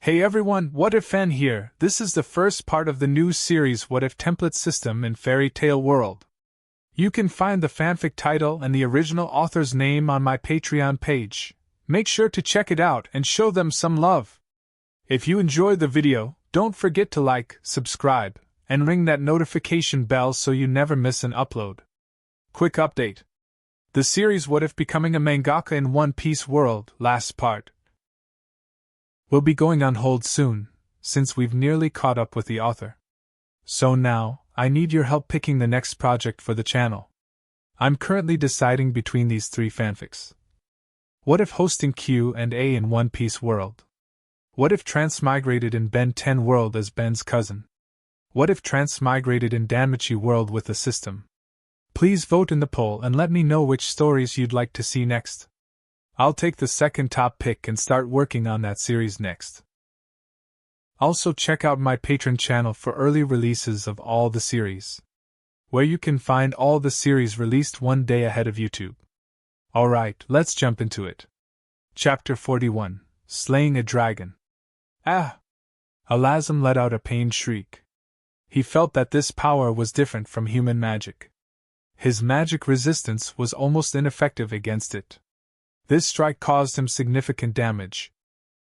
Hey everyone, What If Fan here. This is the first part of the new series What If template system in Fairy Tale World. You can find the fanfic title and the original author's name on my Patreon page. Make sure to check it out and show them some love. If you enjoyed the video, don't forget to like, subscribe, and ring that notification bell so you never miss an upload. Quick update. The series What If Becoming a Mangaka in One Piece World, last part, will be going on hold soon, since we've nearly caught up with the author. So now, I need your help picking the next project for the channel. I'm currently deciding between these three fanfics. What if hosting Q&A in One Piece World? What if Transmigrated in Ben 10 World as Ben's cousin? What if Transmigrated in Danmachi World with the system? Please vote in the poll and let me know which stories you'd like to see next. I'll take the second top pick and start working on that series next. Also check out my Patreon channel for early releases of all the series, where you can find all the series released one day ahead of YouTube. Alright, let's jump into it. Chapter 41, Slaying a Dragon. Ah! Alazam let out a pained shriek. He felt that this power was different from human magic. His magic resistance was almost ineffective against it. This strike caused him significant damage.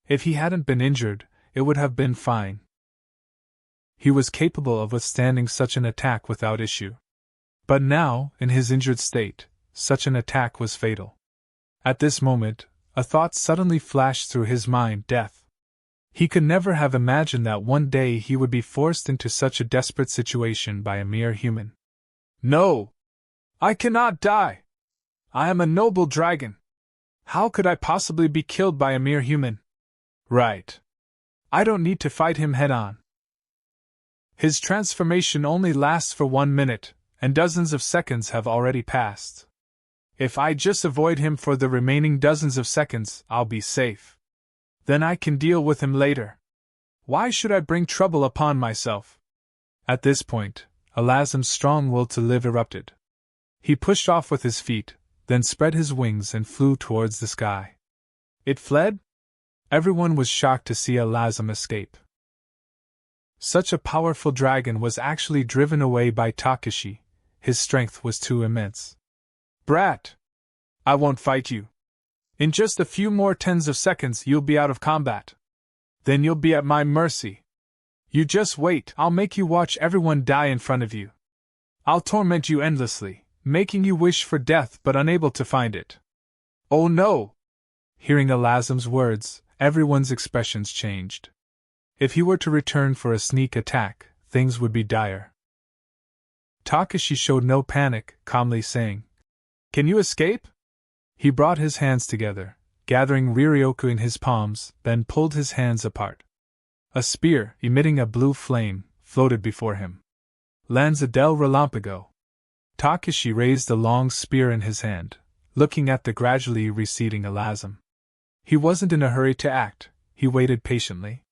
If he hadn't been injured, it would have been fine. He was capable of withstanding such an attack without issue. But now, in his injured state, such an attack was fatal. At this moment, a thought suddenly flashed through his mind: death. He could never have imagined that one day he would be forced into such a desperate situation by a mere human. No! I cannot die! I am a noble dragon! How could I possibly be killed by a mere human? Right. I don't need to fight him head-on. His transformation only lasts for 1 minute, and dozens of seconds have already passed. If I just avoid him for the remaining dozens of seconds, I'll be safe. Then I can deal with him later. Why should I bring trouble upon myself? At this point, Alazam's strong will to live erupted. He pushed off with his feet, then spread his wings and flew towards the sky. It fled? Everyone was shocked to see Alazam escape. Such a powerful dragon was actually driven away by Takashi. His strength was too immense. Brat! I won't fight you. In just a few more tens of seconds you'll be out of combat. Then you'll be at my mercy. You just wait, I'll make you watch everyone die in front of you. I'll torment you endlessly, making you wish for death but unable to find it. Oh no! Hearing Alazam's words, everyone's expressions changed. If he were to return for a sneak attack, things would be dire. Takashi showed no panic, calmly saying, "Can you escape?" He brought his hands together, gathering Riryoku in his palms, then pulled his hands apart. A spear, emitting a blue flame, floated before him. Lanza del Relampago. Takashi raised the long spear in his hand, looking at the gradually receding Alazam. He wasn't in a hurry to act, he waited patiently.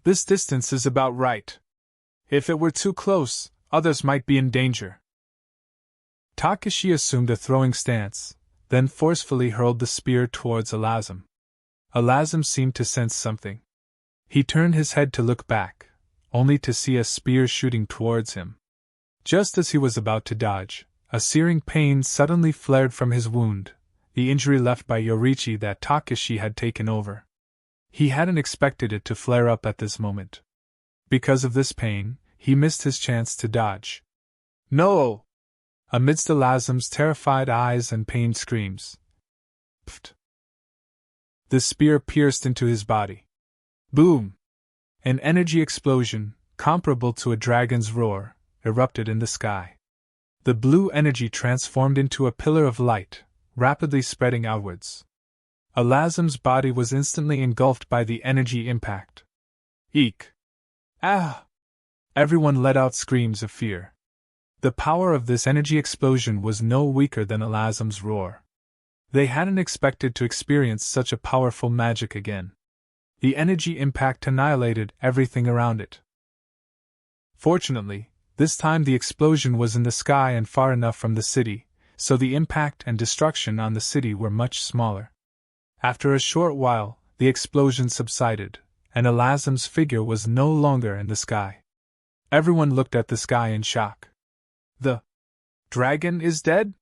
This distance is about right. If it were too close, others might be in danger. Takashi assumed a throwing stance, then forcefully hurled the spear towards Alazam. Alazam seemed to sense something. He turned his head to look back, only to see a spear shooting towards him. Just as he was about to dodge, a searing pain suddenly flared from his wound, the injury left by Yorichi that Takashi had taken over. He hadn't expected it to flare up at this moment. Because of this pain, he missed his chance to dodge. No! Amidst Alazam's terrified eyes and pained screams. Pfft! The spear pierced into his body. Boom! An energy explosion, comparable to a dragon's roar, erupted in the sky. The blue energy transformed into a pillar of light, rapidly spreading outwards. Alazam's body was instantly engulfed by the energy impact. Eek! Ah! Everyone let out screams of fear. The power of this energy explosion was no weaker than Alazam's roar. They hadn't expected to experience such a powerful magic again. The energy impact annihilated everything around it. Fortunately, this time the explosion was in the sky and far enough from the city, so the impact and destruction on the city were much smaller. After a short while, the explosion subsided, and Alazam's figure was no longer in the sky. Everyone looked at the sky in shock. The dragon is dead?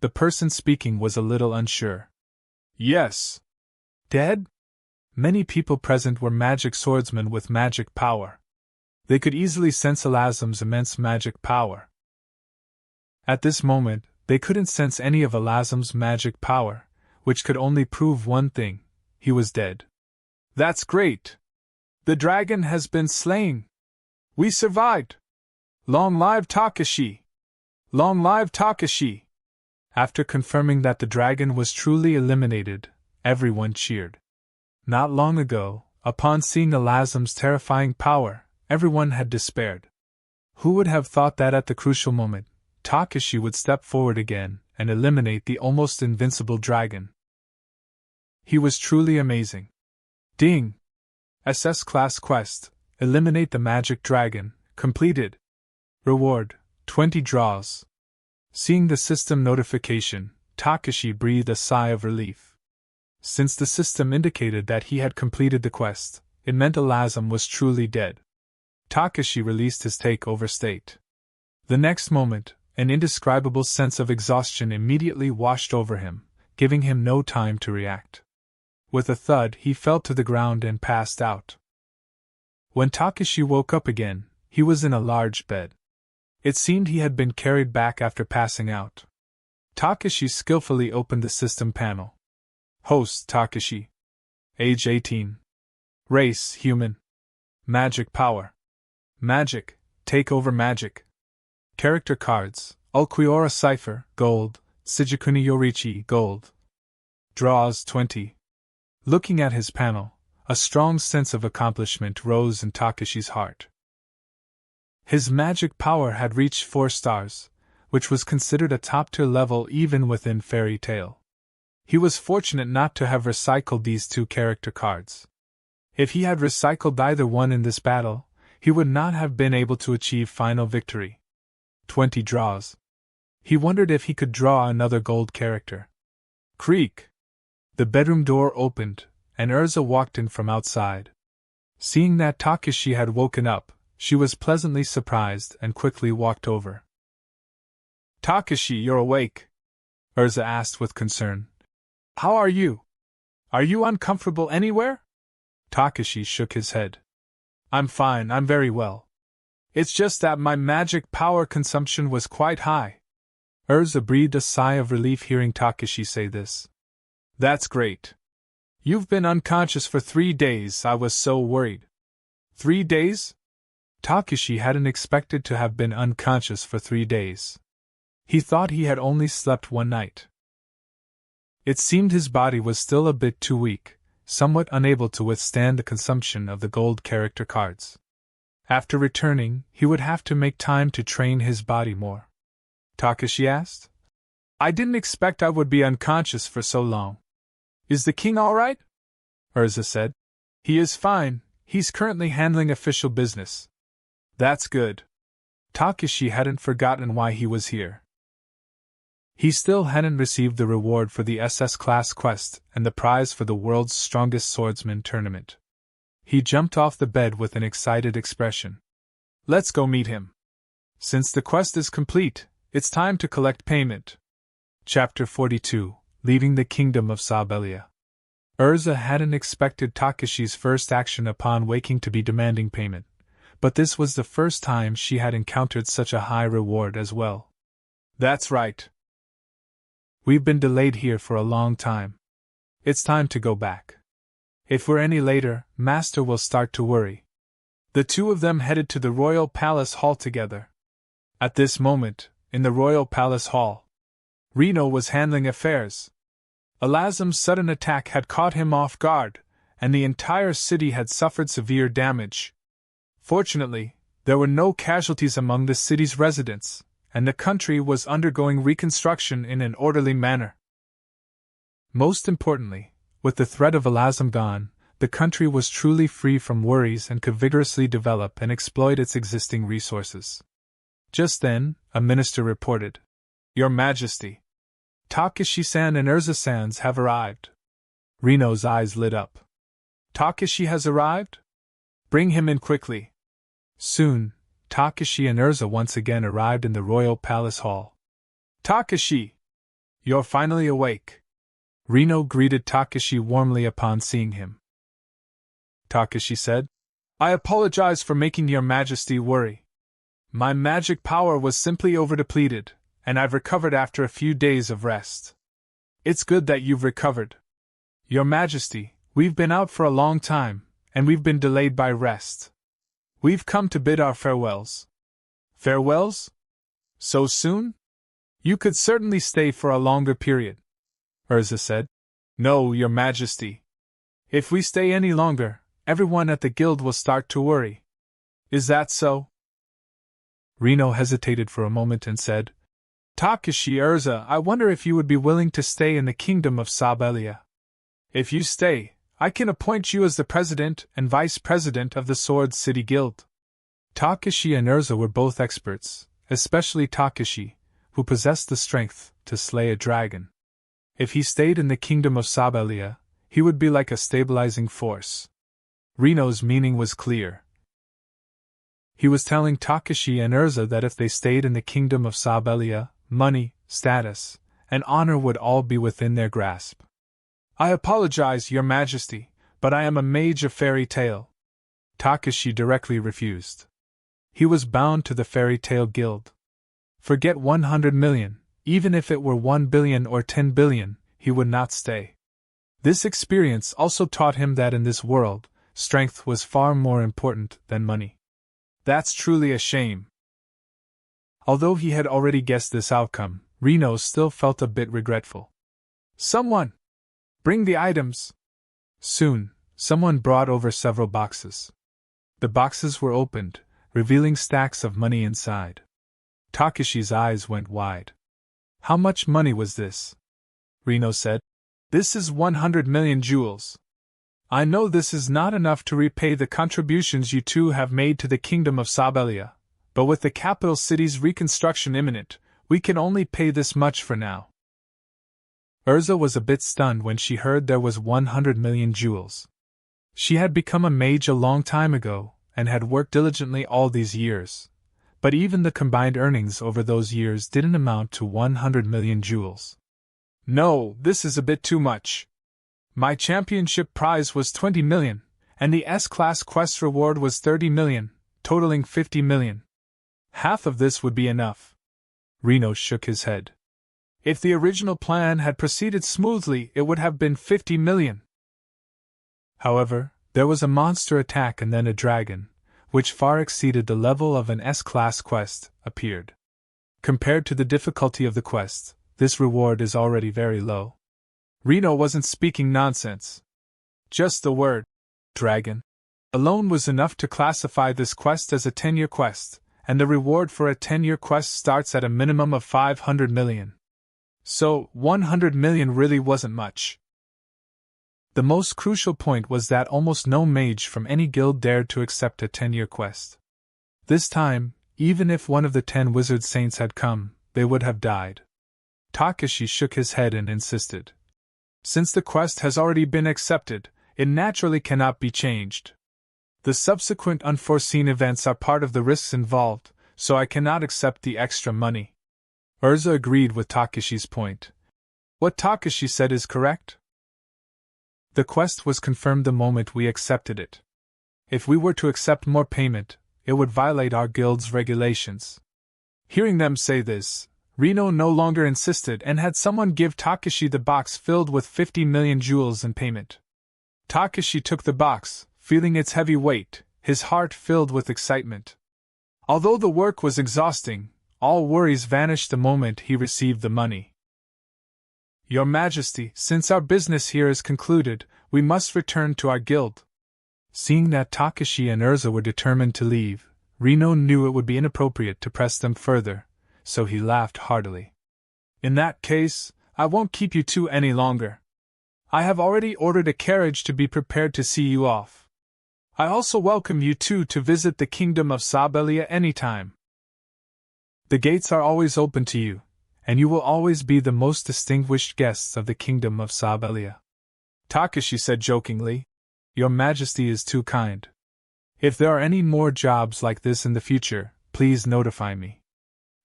The person speaking was a little unsure. Yes. Dead? Many people present were magic swordsmen with magic power. They could easily sense Alazam's immense magic power. At this moment, they couldn't sense any of Alazam's magic power, which could only prove one thing: he was dead. That's great! The dragon has been slain! We survived! Long live Takashi! Long live Takashi! After confirming that the dragon was truly eliminated, everyone cheered. Not long ago, upon seeing Alazam's terrifying power, everyone had despaired. Who would have thought that at the crucial moment, Takashi would step forward again and eliminate the almost invincible dragon? He was truly amazing. Ding! SS Class Quest: Eliminate the Magic Dragon, completed. Reward: 20 draws. Seeing the system notification, Takashi breathed a sigh of relief. Since the system indicated that he had completed the quest, it meant Alazam was truly dead. Takashi released his takeover state. The next moment, an indescribable sense of exhaustion immediately washed over him, giving him no time to react. With a thud, he fell to the ground and passed out. When Takashi woke up again, he was in a large bed. It seemed he had been carried back after passing out. Takashi skillfully opened the system panel. Host: Takashi. Age 18. Race: human. Magic power: magic, take over magic. Character cards: Ulquiorra Cipher, gold, Shijikuni Yorichi, gold. Draws: 20. Looking at his panel, a strong sense of accomplishment rose in Takashi's heart. His magic power had reached 4 stars, which was considered a top-tier level even within Fairy Tail. He was fortunate not to have recycled these 2 character cards. If he had recycled either one in this battle, he would not have been able to achieve final victory. 20 draws. He wondered if he could draw another gold character. Creak! The bedroom door opened, and Urza walked in from outside. Seeing that Takashi had woken up, she was pleasantly surprised and quickly walked over. Takashi, you're awake? Urza asked with concern. How are you? Are you uncomfortable anywhere? Takashi shook his head. I'm fine, I'm very well. It's just that my magic power consumption was quite high. Urza breathed a sigh of relief hearing Takashi say this. That's great. You've been unconscious for 3 days, I was so worried. 3 days? Takashi hadn't expected to have been unconscious for 3 days. He thought he had only slept 1 night. It seemed his body was still a bit too weak, somewhat unable to withstand the consumption of the gold character cards. After returning, he would have to make time to train his body more. Takashi asked. I didn't expect I would be unconscious for so long. Is the king all right? Urza said. He is fine, he's currently handling official business. That's good. Takashi hadn't forgotten why he was here. He still hadn't received the reward for the SS Class quest and the prize for the world's strongest swordsman tournament. He jumped off the bed with an excited expression. Let's go meet him. Since the quest is complete, it's time to collect payment. Chapter 42, Leaving the Kingdom of Sabelia. Urza hadn't expected Takashi's first action upon waking to be demanding payment, but this was the first time she had encountered such a high reward as well. That's right. We've been delayed here for a long time. It's time to go back. If we're any later, Master will start to worry. The 2 of them headed to the Royal Palace Hall together. At this moment, in the Royal Palace Hall, Reno was handling affairs. Alazam's sudden attack had caught him off guard, and the entire city had suffered severe damage. Fortunately, there were no casualties among the city's residents, and the country was undergoing reconstruction in an orderly manner. Most importantly, with the threat of Alazam gone, the country was truly free from worries and could vigorously develop and exploit its existing resources. Just then, a minister reported, Your Majesty, Takashi-san and Urza-sans have arrived. Reno's eyes lit up. Takashi has arrived? Bring him in quickly. Soon, Takashi and Urza once again arrived in the royal palace hall. Takashi! You're finally awake. Reno greeted Takashi warmly upon seeing him. Takashi said, I apologize for making your majesty worry. My magic power was simply overdepleted, and I've recovered after a few days of rest. It's good that you've recovered. Your majesty, we've been out for a long time, and we've been delayed by rest. We've come to bid our farewells. Farewells? So soon? You could certainly stay for a longer period, Urza said. No, your majesty. If we stay any longer, everyone at the guild will start to worry. Is that so? Reno hesitated for a moment and said, Takashi Urza, I wonder if you would be willing to stay in the kingdom of Sabelia. If you stay, I can appoint you as the president and vice president of the Sword City Guild. Takashi and Urza were both experts, especially Takashi, who possessed the strength to slay a dragon. If he stayed in the kingdom of Sabelia, he would be like a stabilizing force. Reno's meaning was clear. He was telling Takashi and Urza that if they stayed in the kingdom of Sabelia, money, status, and honor would all be within their grasp. I apologize, your majesty, but I am a mage of fairy tale. Takashi directly refused. He was bound to the fairy tale guild. Forget 100 million, even if it were 1 billion or 10 billion, he would not stay. This experience also taught him that in this world, strength was far more important than money. That's truly a shame. Although he had already guessed this outcome, Reno still felt a bit regretful. Someone! Bring the items! Soon, someone brought over several boxes. The boxes were opened, revealing stacks of money inside. Takashi's eyes went wide. How much money was this? Reno said. This is 100 million jewels. I know this is not enough to repay the contributions you two have made to the kingdom of Sabelia, but with the capital city's reconstruction imminent, we can only pay this much for now. Urza was a bit stunned when she heard there was 100 million jewels. She had become a mage a long time ago, and had worked diligently all these years. But even the combined earnings over those years didn't amount to 100 million jewels. No, this is a bit too much. My championship prize was 20 million, and the S-Class quest reward was 30 million, totaling 50 million. Half of this would be enough. Reno shook his head. If the original plan had proceeded smoothly, it would have been 50 million. However, there was a monster attack and then a dragon, which far exceeded the level of an S-Class quest, appeared. Compared to the difficulty of the quest, this reward is already very low. Reno wasn't speaking nonsense. Just the word, dragon, alone was enough to classify this quest as a 10-year quest, and the reward for a 10-year quest starts at a minimum of 500 million. So, 100 million really wasn't much. The most crucial point was that almost no mage from any guild dared to accept a 10-year quest. This time, even if one of the 10 wizard saints had come, they would have died. Takashi shook his head and insisted. Since the quest has already been accepted, it naturally cannot be changed. The subsequent unforeseen events are part of the risks involved, so I cannot accept the extra money. Urza agreed with Takashi's point. What Takashi said is correct. The quest was confirmed the moment we accepted it. If we were to accept more payment, it would violate our guild's regulations. Hearing them say this, Reno no longer insisted and had someone give Takashi the box filled with 50 million jewels in payment. Takashi took the box, feeling its heavy weight, his heart filled with excitement. Although the work was exhausting, all worries vanished the moment he received the money. Your Majesty, since our business here is concluded, we must return to our guild. Seeing that Takashi and Urza were determined to leave, Reno knew it would be inappropriate to press them further, so he laughed heartily. In that case, I won't keep you two any longer. I have already ordered a carriage to be prepared to see you off. I also welcome you two to visit the kingdom of Sabelia anytime. The gates are always open to you, and you will always be the most distinguished guests of the kingdom of Sabelia. Takashi said jokingly. Your Majesty is too kind. If there are any more jobs like this in the future, please notify me.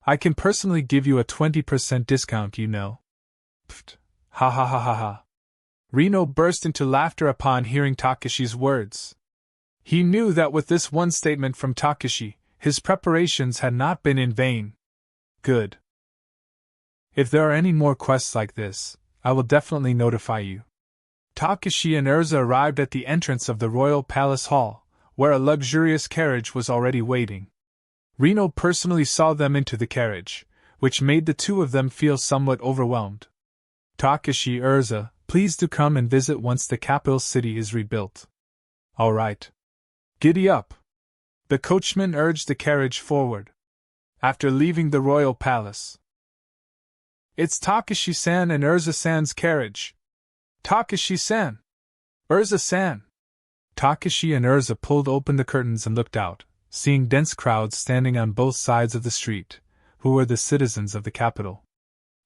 I can personally give you a 20% discount, you know. Pfft. Ha ha ha ha ha. Reno burst into laughter upon hearing Takeshi's words. He knew that with this one statement from Takeshi, his preparations had not been in vain. Good. If there are any more quests like this, I will definitely notify you. Takeshi and Urza arrived at the entrance of the royal palace hall, where a luxurious carriage was already waiting. Reno personally saw them into the carriage, which made the two of them feel somewhat overwhelmed. Takeshi, Urza, please do come and visit once the capital city is rebuilt. All right. Giddy up. The coachman urged the carriage forward. After leaving the royal palace. It's Takeshi-san and Urza-san's carriage. Takeshi-san! Urza-san! Takeshi and Urza pulled open the curtains and looked out, seeing dense crowds standing on both sides of the street, who were the citizens of the capital.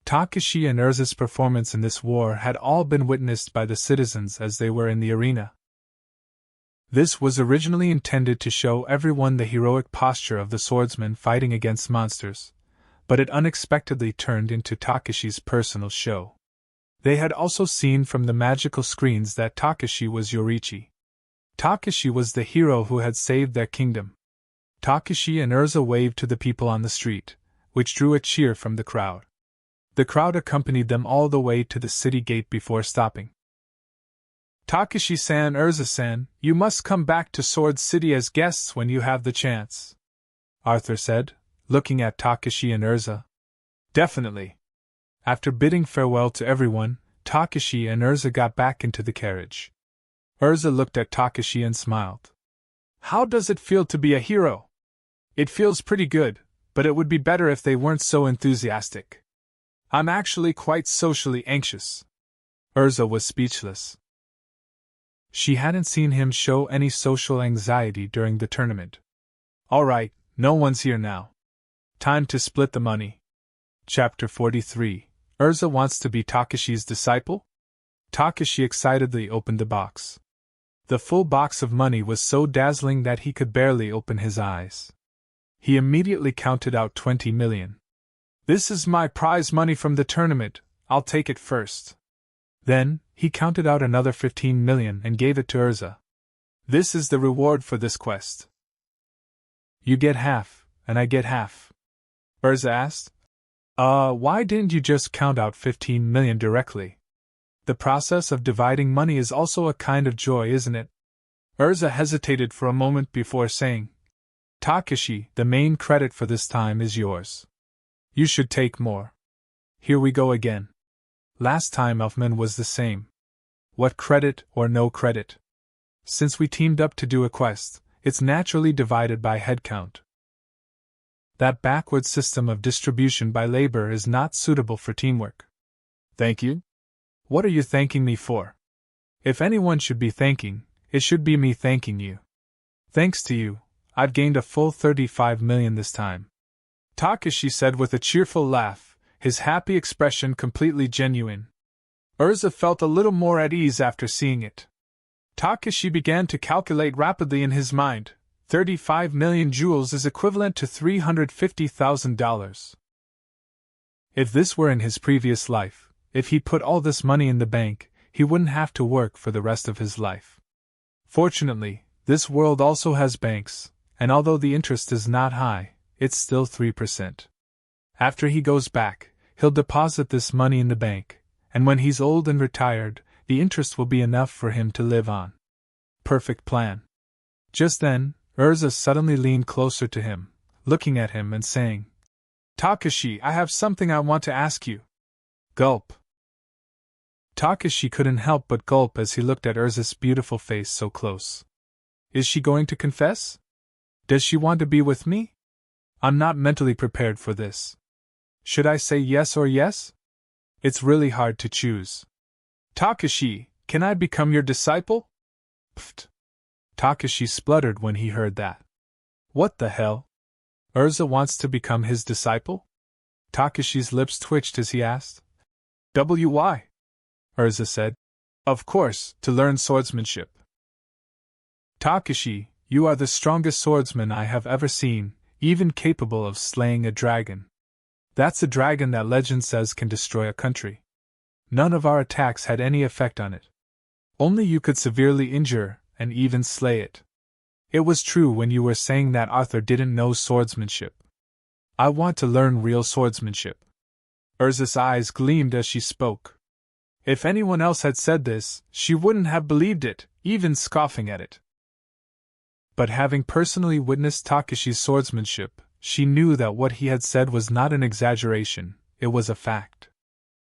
Takeshi and Urza's performance in this war had all been witnessed by the citizens as they were in the arena. This was originally intended to show everyone the heroic posture of the swordsman fighting against monsters, but it unexpectedly turned into Takeshi's personal show. They had also seen from the magical screens that Takeshi was Yorichi. Takeshi was the hero who had saved their kingdom. Takeshi and Urza waved to the people on the street, which drew a cheer from the crowd. The crowd accompanied them all the way to the city gate before stopping. Takeshi-san, Urza-san, you must come back to Sword City as guests when you have the chance, Arthur said, looking at Takeshi and Urza. Definitely. After bidding farewell to everyone, Takeshi and Urza got back into the carriage. Urza looked at Takeshi and smiled. How does it feel to be a hero? It feels pretty good, but it would be better if they weren't so enthusiastic. I'm actually quite socially anxious. Urza was speechless. She hadn't seen him show any social anxiety during the tournament. All right, no one's here now. Time to split the money. Chapter 43. Urza wants to be Takeshi's disciple? Takeshi excitedly opened the box. The full box of money was so dazzling that he could barely open his eyes. He immediately counted out 20 million. This is my prize money from the tournament, I'll take it first. Then, he counted out another 15 million and gave it to Urza. This is the reward for this quest. You get half, and I get half. Urza asked. Why didn't you just count out 15 million directly? The process of dividing money is also a kind of joy, isn't it? Urza hesitated for a moment before saying, Takeshi, the main credit for this time is yours. You should take more. Here we go again. Last time Elfman was the same. What credit or no credit? Since we teamed up to do a quest, it's naturally divided by head count. That backward system of distribution by labor is not suitable for teamwork. Thank you? What are you thanking me for? If anyone should be thanking, it should be me thanking you. Thanks to you, I've gained a full 35 million this time. Takeshi said with a cheerful laugh, his happy expression completely genuine. Urza felt a little more at ease after seeing it. Takeshi began to calculate rapidly in his mind. 35 million jewels is equivalent to $350,000. If this were in his previous life, if he put all this money in the bank, he wouldn't have to work for the rest of his life. Fortunately, this world also has banks, and although the interest is not high, it's still 3%. After he goes back, he'll deposit this money in the bank, and when he's old and retired, the interest will be enough for him to live on. Perfect plan. Just then, Urza suddenly leaned closer to him, looking at him and saying, Takeshi, I have something I want to ask you. Gulp. Takeshi couldn't help but gulp as he looked at Urza's beautiful face so close. Is she going to confess? Does she want to be with me? I'm not mentally prepared for this. Should I say yes or yes? It's really hard to choose. Takeshi, can I become your disciple? Pfft. Takeshi spluttered when he heard that. What the hell? Urza wants to become his disciple? Takeshi's lips twitched as he asked. Why? Urza said. Of course, to learn swordsmanship. Takashi, you are the strongest swordsman I have ever seen, even capable of slaying a dragon. That's a dragon that legend says can destroy a country. None of our attacks had any effect on it. Only you could severely injure, and even slay it. It was true when you were saying that Arthur didn't know swordsmanship. I want to learn real swordsmanship. Urza's eyes gleamed as she spoke. If anyone else had said this, she wouldn't have believed it, even scoffing at it. But having personally witnessed Takashi's swordsmanship, she knew that what he had said was not an exaggeration, it was a fact.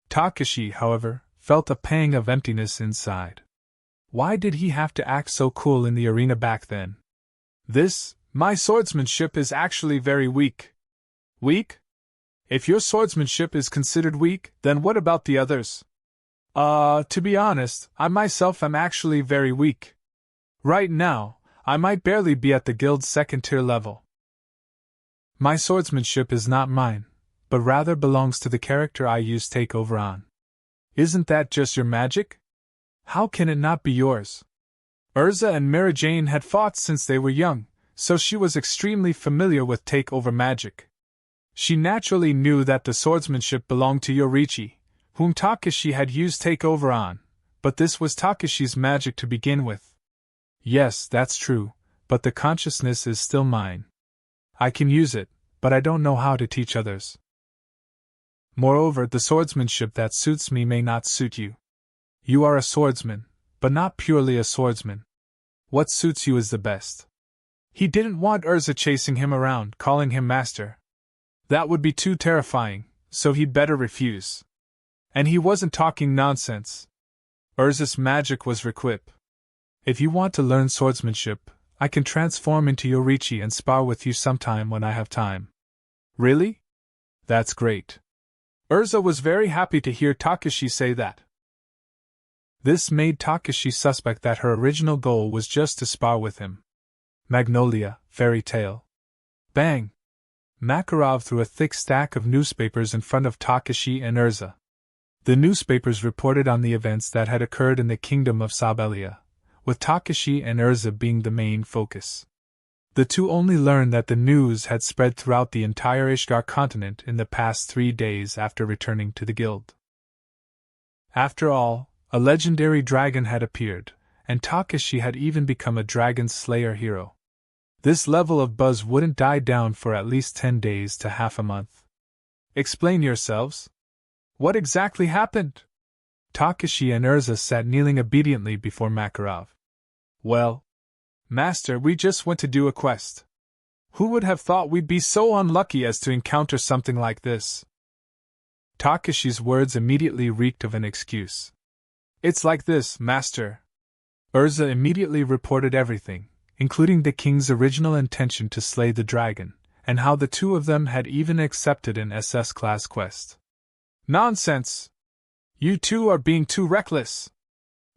Takashi, however, felt a pang of emptiness inside. Why did he have to act so cool in the arena back then? My swordsmanship is actually very weak. Weak? If your swordsmanship is considered weak, then what about the others? To be honest, I myself am actually very weak. Right now, I might barely be at the guild's second-tier level. My swordsmanship is not mine, but rather belongs to the character I use takeover on. Isn't that just your magic? How can it not be yours? Urza and Mary Jane had fought since they were young, so she was extremely familiar with takeover magic. She naturally knew that the swordsmanship belonged to Yorichi, whom Takashi had used takeover on, but this was Takashi's magic to begin with. Yes, that's true, but the consciousness is still mine. I can use it, but I don't know how to teach others. Moreover, the swordsmanship that suits me may not suit you. You are a swordsman, but not purely a swordsman. What suits you is the best. He didn't want Urza chasing him around, calling him master. That would be too terrifying, so he'd better refuse. And he wasn't talking nonsense. Urza's magic was requip. If you want to learn swordsmanship, I can transform into Yorichi and spar with you sometime when I have time. Really? That's great. Urza was very happy to hear Takashi say that. This made Takashi suspect that her original goal was just to spar with him. Magnolia, fairy tale. Bang! Makarov threw a thick stack of newspapers in front of Takashi and Urza. The newspapers reported on the events that had occurred in the kingdom of Sabelia, with Takashi and Urza being the main focus. The two only learned that the news had spread throughout the entire Ishgar continent in the past 3 days after returning to the guild. After all, a legendary dragon had appeared, and Takashi had even become a dragon slayer hero. This level of buzz wouldn't die down for at least 10 days to half a month. Explain yourselves. What exactly happened? Takashi and Urza sat kneeling obediently before Makarov. Well, Master, we just went to do a quest. Who would have thought we'd be so unlucky as to encounter something like this? Takashi's words immediately reeked of an excuse. It's like this, Master. Urza immediately reported everything, including the king's original intention to slay the dragon, and how the two of them had even accepted an SS-class quest. Nonsense! You two are being too reckless.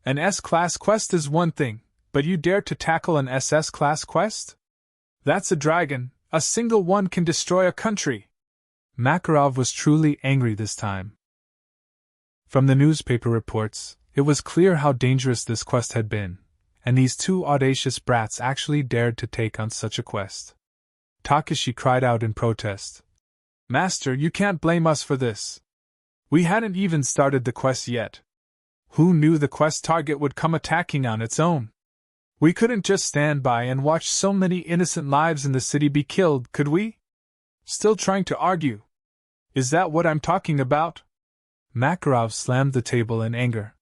An S-class quest is one thing, but you dare to tackle an SS-class quest? That's a dragon, a single one can destroy a country. Makarov was truly angry this time. From the newspaper reports, it was clear how dangerous this quest had been, and these two audacious brats actually dared to take on such a quest. Takashi cried out in protest. Master, you can't blame us for this. We hadn't even started the quest yet. Who knew the quest target would come attacking on its own? We couldn't just stand by and watch so many innocent lives in the city be killed, could we? Still trying to argue. Is that what I'm talking about? Makarov slammed the table in anger.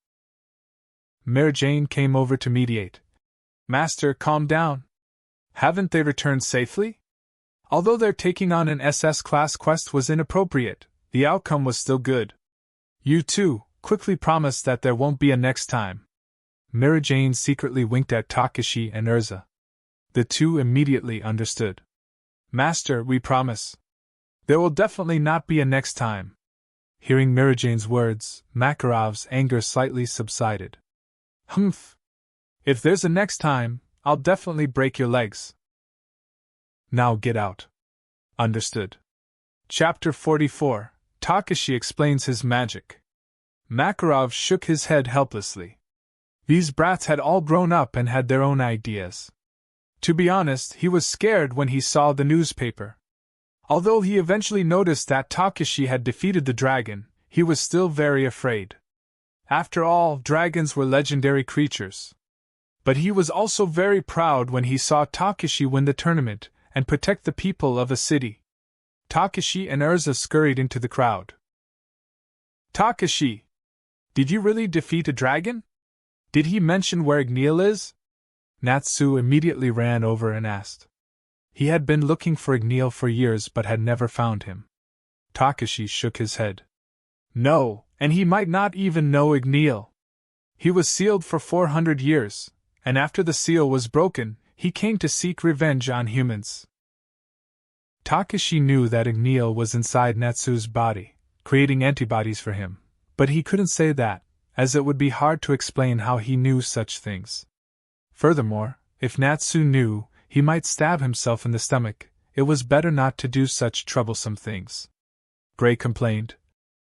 Mary Jane came over to mediate. Master, calm down. Haven't they returned safely? Although their taking on an SS-class quest was inappropriate, the outcome was still good. You two, quickly promise that there won't be a next time. Mary Jane secretly winked at Takashi and Urza. The two immediately understood. Master, we promise. There will definitely not be a next time. Hearing Mary Jane's words, Makarov's anger slightly subsided. Humph. If there's a next time, I'll definitely break your legs. Now get out. Understood. Chapter 44. Takashi explains his magic. Makarov shook his head helplessly. These brats had all grown up and had their own ideas. To be honest, he was scared when he saw the newspaper. Although he eventually noticed that Takeshi had defeated the dragon, he was still very afraid. After all, dragons were legendary creatures. But he was also very proud when he saw Takeshi win the tournament and protect the people of a city. Takeshi and Urza scurried into the crowd. Takeshi! Did you really defeat a dragon? Did he mention where Igneel is? Natsu immediately ran over and asked. He had been looking for Igneel for years but had never found him. Takeshi shook his head. No, and he might not even know Igneel. He was sealed for 400 years, and after the seal was broken, he came to seek revenge on humans. Takeshi knew that Igneel was inside Natsu's body, creating antibodies for him, but he couldn't say that, as it would be hard to explain how he knew such things. Furthermore, if Natsu knew, he might stab himself in the stomach. It was better not to do such troublesome things. Gray complained.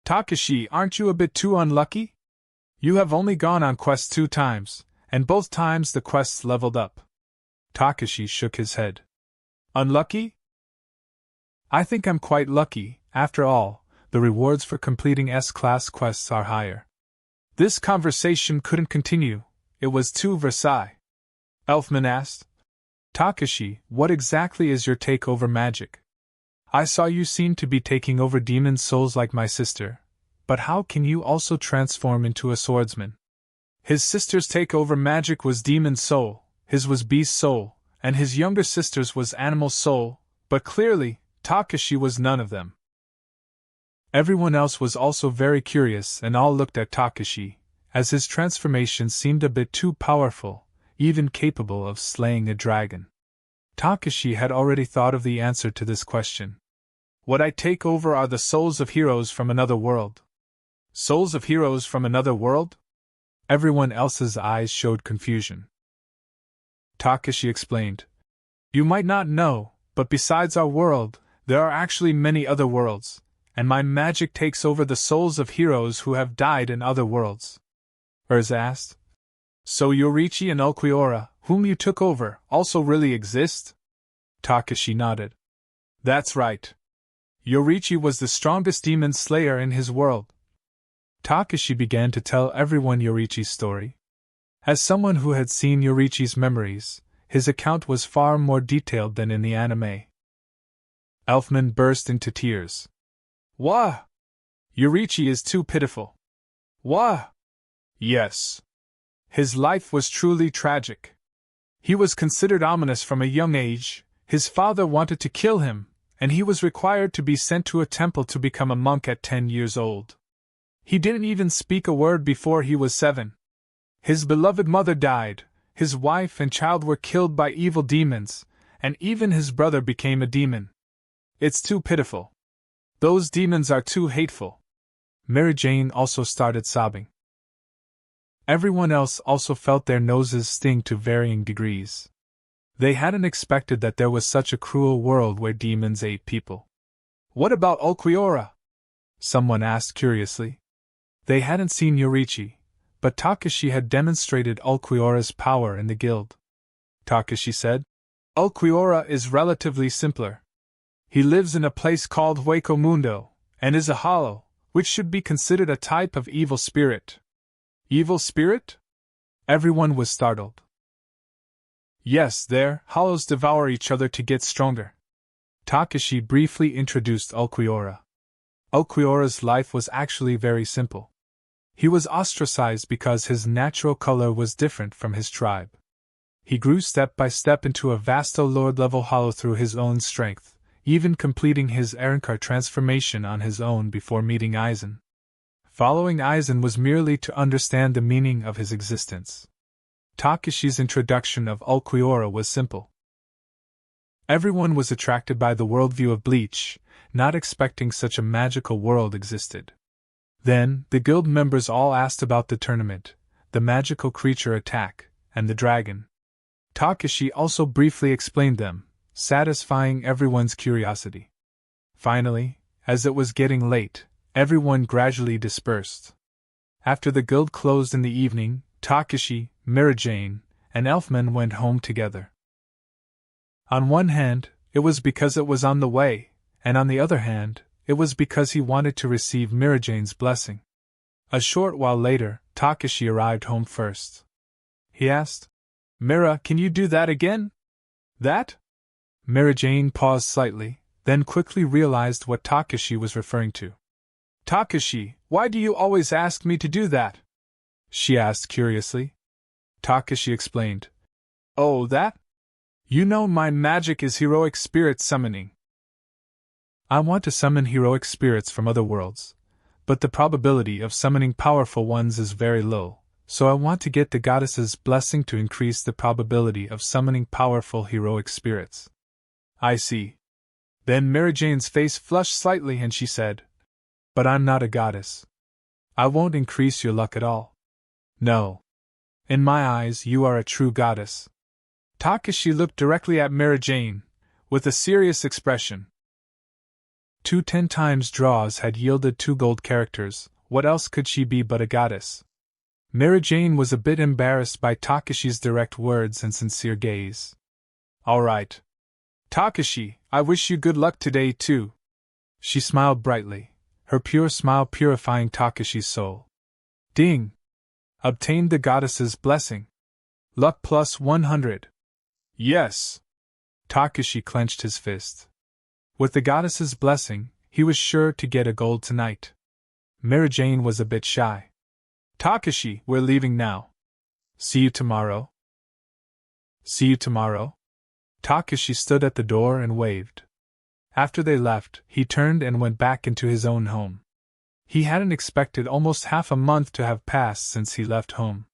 Takeshi, aren't you a bit too unlucky? You have only gone on quests 2 times, and both times the quests leveled up. Takeshi shook his head. Unlucky? I think I'm quite lucky. After all, the rewards for completing S-class quests are higher. This conversation couldn't continue. It was too Versailles. Elfman asked. Takeshi, what exactly is your takeover magic? I saw you seem to be taking over demon souls like my sister, but how can you also transform into a swordsman? His sister's takeover magic was demon soul, his was beast soul, and his younger sister's was animal soul, but clearly, Takeshi was none of them. Everyone else was also very curious and all looked at Takeshi, as his transformation seemed a bit too powerful, even capable of slaying a dragon. Takeshi had already thought of the answer to this question. What I take over are the souls of heroes from another world. Souls of heroes from another world? Everyone else's eyes showed confusion. Takeshi explained. You might not know, but besides our world, there are actually many other worlds, and my magic takes over the souls of heroes who have died in other worlds. Urza asked. So Yorichi and Ulquiorra, whom you took over, also really exist? Takeshi nodded. That's right. Yorichi was the strongest demon slayer in his world. Takeshi began to tell everyone Yorichi's story. As someone who had seen Yorichi's memories, his account was far more detailed than in the anime. Elfman burst into tears. Wah! Yorichi is too pitiful. Wah! Yes. His life was truly tragic. He was considered ominous from a young age, his father wanted to kill him, and he was required to be sent to a temple to become a monk at 10 years old. He didn't even speak a word before he was 7. His beloved mother died, his wife and child were killed by evil demons, and even his brother became a demon. It's too pitiful. Those demons are too hateful. Mary Jane also started sobbing. Everyone else also felt their noses sting to varying degrees. They hadn't expected that there was such a cruel world where demons ate people. What about Ulquiorra? Someone asked curiously. They hadn't seen Yorichi, but Takeshi had demonstrated Ulquiorra's power in the guild. Takeshi said, Ulquiorra is relatively simpler. He lives in a place called Hueco Mundo, and is a hollow, which should be considered a type of evil spirit. Evil spirit? Everyone was startled. Yes, their hollows devour each other to get stronger. Takeshi briefly introduced Ulquiorra. Ulquiorra's life was actually very simple. He was ostracized because his natural color was different from his tribe. He grew step by step into a Vasto Lord-level hollow through his own strength, even completing his Ehrenkar transformation on his own before meeting Aizen. Following Aizen was merely to understand the meaning of his existence. Takeshi's introduction of Ulquiorra was simple. Everyone was attracted by the worldview of Bleach, not expecting such a magical world existed. Then, the guild members all asked about the tournament, the magical creature attack, and the dragon. Takeshi also briefly explained them, satisfying everyone's curiosity. Finally, as it was getting late, everyone gradually dispersed. After the guild closed in the evening, Takeshi, Mirajane, and Elfman went home together. On one hand, it was because it was on the way, and on the other hand, it was because he wanted to receive Mirajane's blessing. A short while later, Takashi arrived home first. He asked, "Mira, can you do that again?" "That?" Mirajane paused slightly, then quickly realized what Takashi was referring to. "Takashi, why do you always ask me to do that?" she asked curiously. Takashi explained. "Oh, that? You know my magic is heroic spirit summoning. I want to summon heroic spirits from other worlds, but the probability of summoning powerful ones is very low, so I want to get the goddess's blessing to increase the probability of summoning powerful heroic spirits." "I see." Then Mirajane's face flushed slightly and she said, "But I'm not a goddess. I won't increase your luck at all." "No. In my eyes, you are a true goddess." Takashi looked directly at Mirajane, with a serious expression. 2 10x draws had yielded 2 gold characters. What else could she be but a goddess? Mirajane was a bit embarrassed by Takashi's direct words and sincere gaze. "All right. Takashi, I wish you good luck today too." She smiled brightly, her pure smile purifying Takashi's soul. Ding! Obtained the goddess's blessing. Luck plus 100. Yes! Takashi clenched his fist. With the goddess's blessing, he was sure to get a gold tonight. Mirajane was a bit shy. "Takashi, we're leaving now. See you tomorrow." "See you tomorrow?" Takashi stood at the door and waved. After they left, he turned and went back into his own home. He hadn't expected almost half a month to have passed since he left home.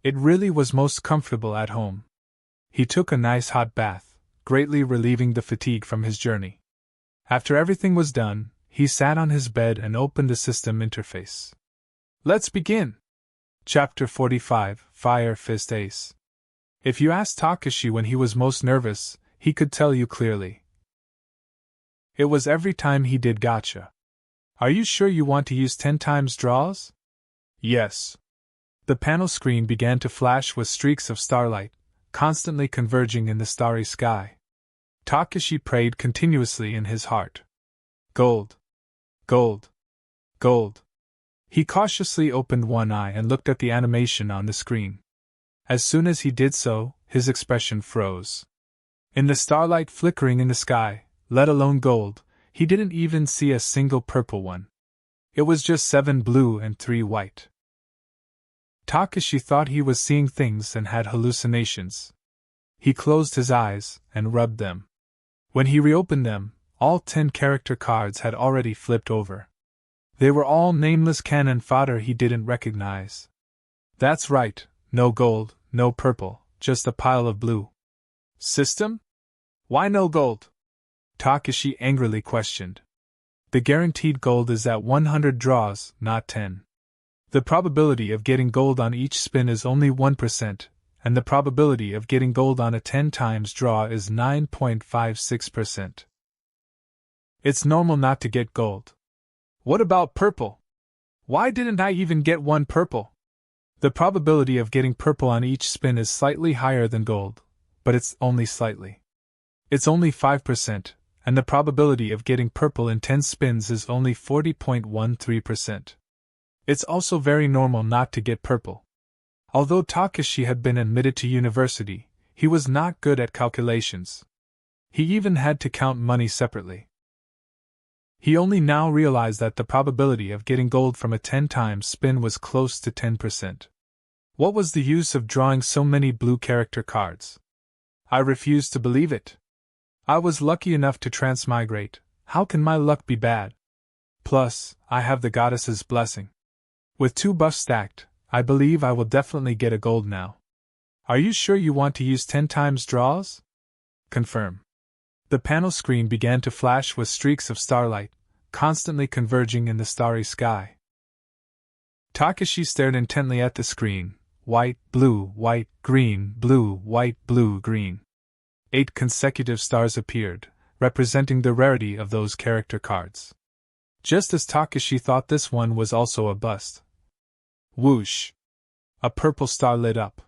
It really was most comfortable at home. He took a nice hot bath, greatly relieving the fatigue from his journey. After everything was done, he sat on his bed and opened the system interface. Let's begin! Chapter 45, Fire Fist Ace. If you asked Takashi when he was most nervous, he could tell you clearly. It was every time he did gacha. "Are you sure you want to use 10x draws?" "Yes." The panel screen began to flash with streaks of starlight, constantly converging in the starry sky. Takashi prayed continuously in his heart. Gold. Gold. Gold. He cautiously opened one eye and looked at the animation on the screen. As soon as he did so, his expression froze. In the starlight flickering in the sky, let alone gold, he didn't even see a single purple one. It was just 7 blue and 3 white. Takashi thought he was seeing things and had hallucinations. He closed his eyes and rubbed them. When he reopened them, all 10 character cards had already flipped over. They were all nameless cannon fodder he didn't recognize. That's right, no gold, no purple, just a pile of blue. System? Why no gold? Takashi angrily questioned. The guaranteed gold is at 100 draws, not 10. The probability of getting gold on each spin is only 1%, and the probability of getting gold on a 10x draw is 9.56%. It's normal not to get gold. What about purple? Why didn't I even get one purple? The probability of getting purple on each spin is slightly higher than gold, but it's only slightly. It's only 5%. And the probability of getting purple in 10 spins is only 40.13%. It's also very normal not to get purple. Although Takashi had been admitted to university, he was not good at calculations. He even had to count money separately. He only now realized that the probability of getting gold from a 10x spin was close to 10%. What was the use of drawing so many blue character cards? I refused to believe it. I was lucky enough to transmigrate. How can my luck be bad? Plus, I have the goddess's blessing. With 2 buffs stacked, I believe I will definitely get a gold now. Are you sure you want to use 10x draws? Confirm. The panel screen began to flash with streaks of starlight, constantly converging in the starry sky. Takashi stared intently at the screen. White, blue, green, 8 consecutive stars appeared, representing the rarity of those character cards. Just as Takashi thought this one was also a bust. Whoosh! A purple star lit up.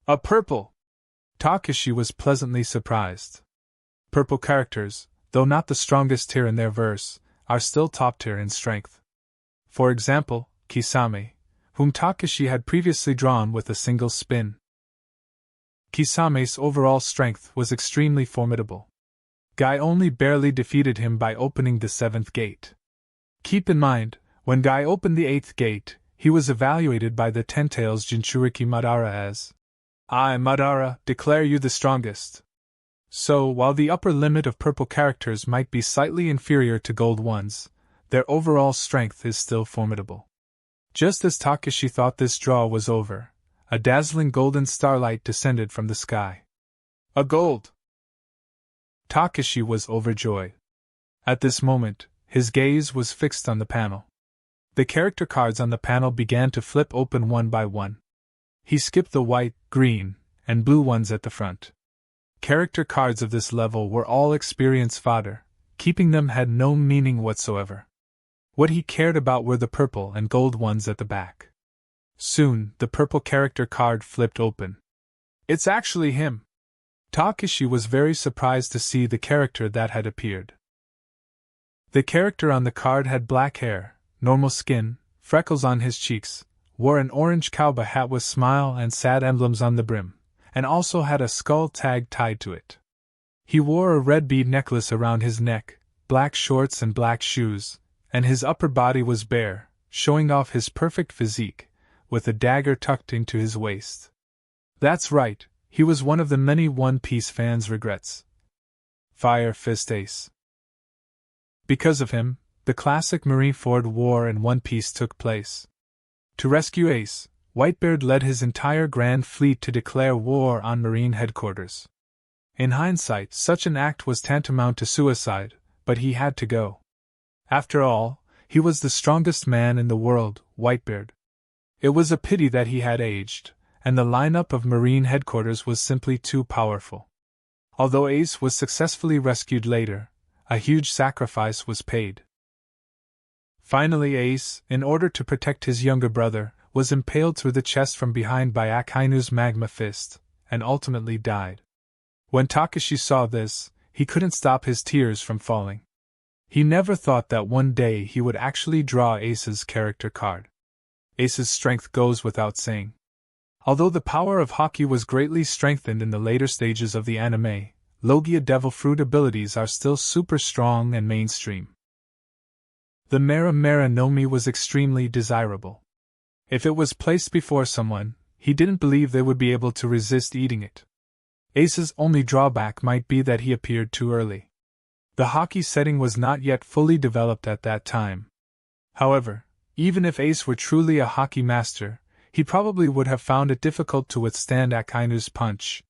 A purple! Takashi was pleasantly surprised. Purple characters, though not the strongest tier in their verse, are still top tier in strength. For example, Kisame, whom Takashi had previously drawn with a single spin. Kisame's overall strength was extremely formidable. Guy only barely defeated him by opening the 7th gate. Keep in mind, when Guy opened the 8th gate, he was evaluated by the Ten-Tails Jinchuriki Madara as, "I, Madara, declare you the strongest." So, while the upper limit of purple characters might be slightly inferior to gold ones, their overall strength is still formidable. Just as Takashi thought this draw was over, a dazzling golden starlight descended from the sky. A gold! Takashi was overjoyed. At this moment, his gaze was fixed on the panel. The character cards on the panel began to flip open one by one. He skipped the white, green, and blue ones at the front. Character cards of this level were all experience fodder, keeping them had no meaning whatsoever. What he cared about were the purple and gold ones at the back. Soon, the purple character card flipped open. It's actually him! Takashi was very surprised to see the character that had appeared. The character on the card had black hair, normal skin, freckles on his cheeks, wore an orange cowboy hat with smile and sad emblems on the brim, and also had a skull tag tied to it. He wore a red bead necklace around his neck, black shorts and black shoes, and his upper body was bare, showing off his perfect physique, with a dagger tucked into his waist. That's right, he was one of the many One Piece fans' regrets. Fire Fist Ace. Because of him, the classic Marineford War in One Piece took place. To rescue Ace, Whitebeard led his entire Grand Fleet to declare war on Marine headquarters. In hindsight, such an act was tantamount to suicide, but he had to go. After all, he was the strongest man in the world, Whitebeard. It was a pity that he had aged, and the lineup of Marine headquarters was simply too powerful. Although Ace was successfully rescued later, a huge sacrifice was paid. Finally, Ace, in order to protect his younger brother, was impaled through the chest from behind by Akainu's magma fist, and ultimately died. When Takashi saw this, he couldn't stop his tears from falling. He never thought that one day he would actually draw Ace's character card. Ace's strength goes without saying. Although the power of Haki was greatly strengthened in the later stages of the anime, Logia Devil Fruit abilities are still super strong and mainstream. The Mera Mera no Mi was extremely desirable. If it was placed before someone, he didn't believe they would be able to resist eating it. Ace's only drawback might be that he appeared too early. The Haki setting was not yet fully developed at that time. However, even if Ace were truly a Haki master, he probably would have found it difficult to withstand Akainu's punch.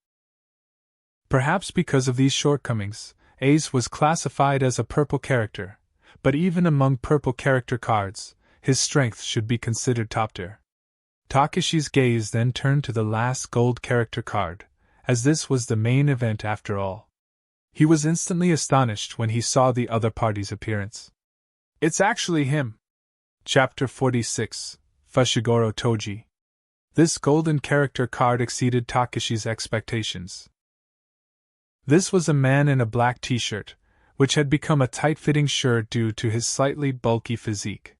Perhaps because of these shortcomings, Ace was classified as a purple character, but even among purple character cards, his strength should be considered top tier. Takashi's gaze then turned to the last gold character card, as this was the main event after all. He was instantly astonished when he saw the other party's appearance. It's actually him! Chapter 46, Fushiguro Toji. This golden character card exceeded Takashi's expectations. This was a man in a black t-shirt, which had become a tight-fitting shirt due to his slightly bulky physique.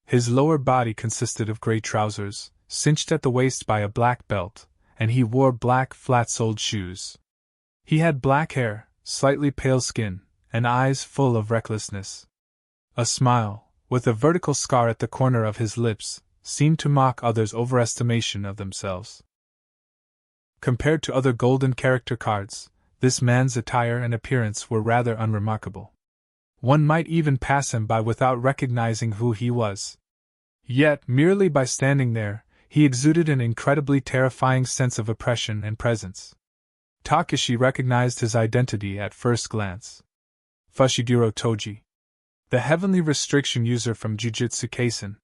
His lower body consisted of gray trousers, cinched at the waist by a black belt, and he wore black flat-soled shoes. He had black hair, slightly pale skin, and eyes full of recklessness. A smile, with a vertical scar at the corner of his lips, seemed to mock others' overestimation of themselves. Compared to other golden character cards, this man's attire and appearance were rather unremarkable. One might even pass him by without recognizing who he was. Yet, merely by standing there, he exuded an incredibly terrifying sense of oppression and presence. Takashi recognized his identity at first glance. Fushiguro Toji. The heavenly restriction user from Jujutsu Kaisen.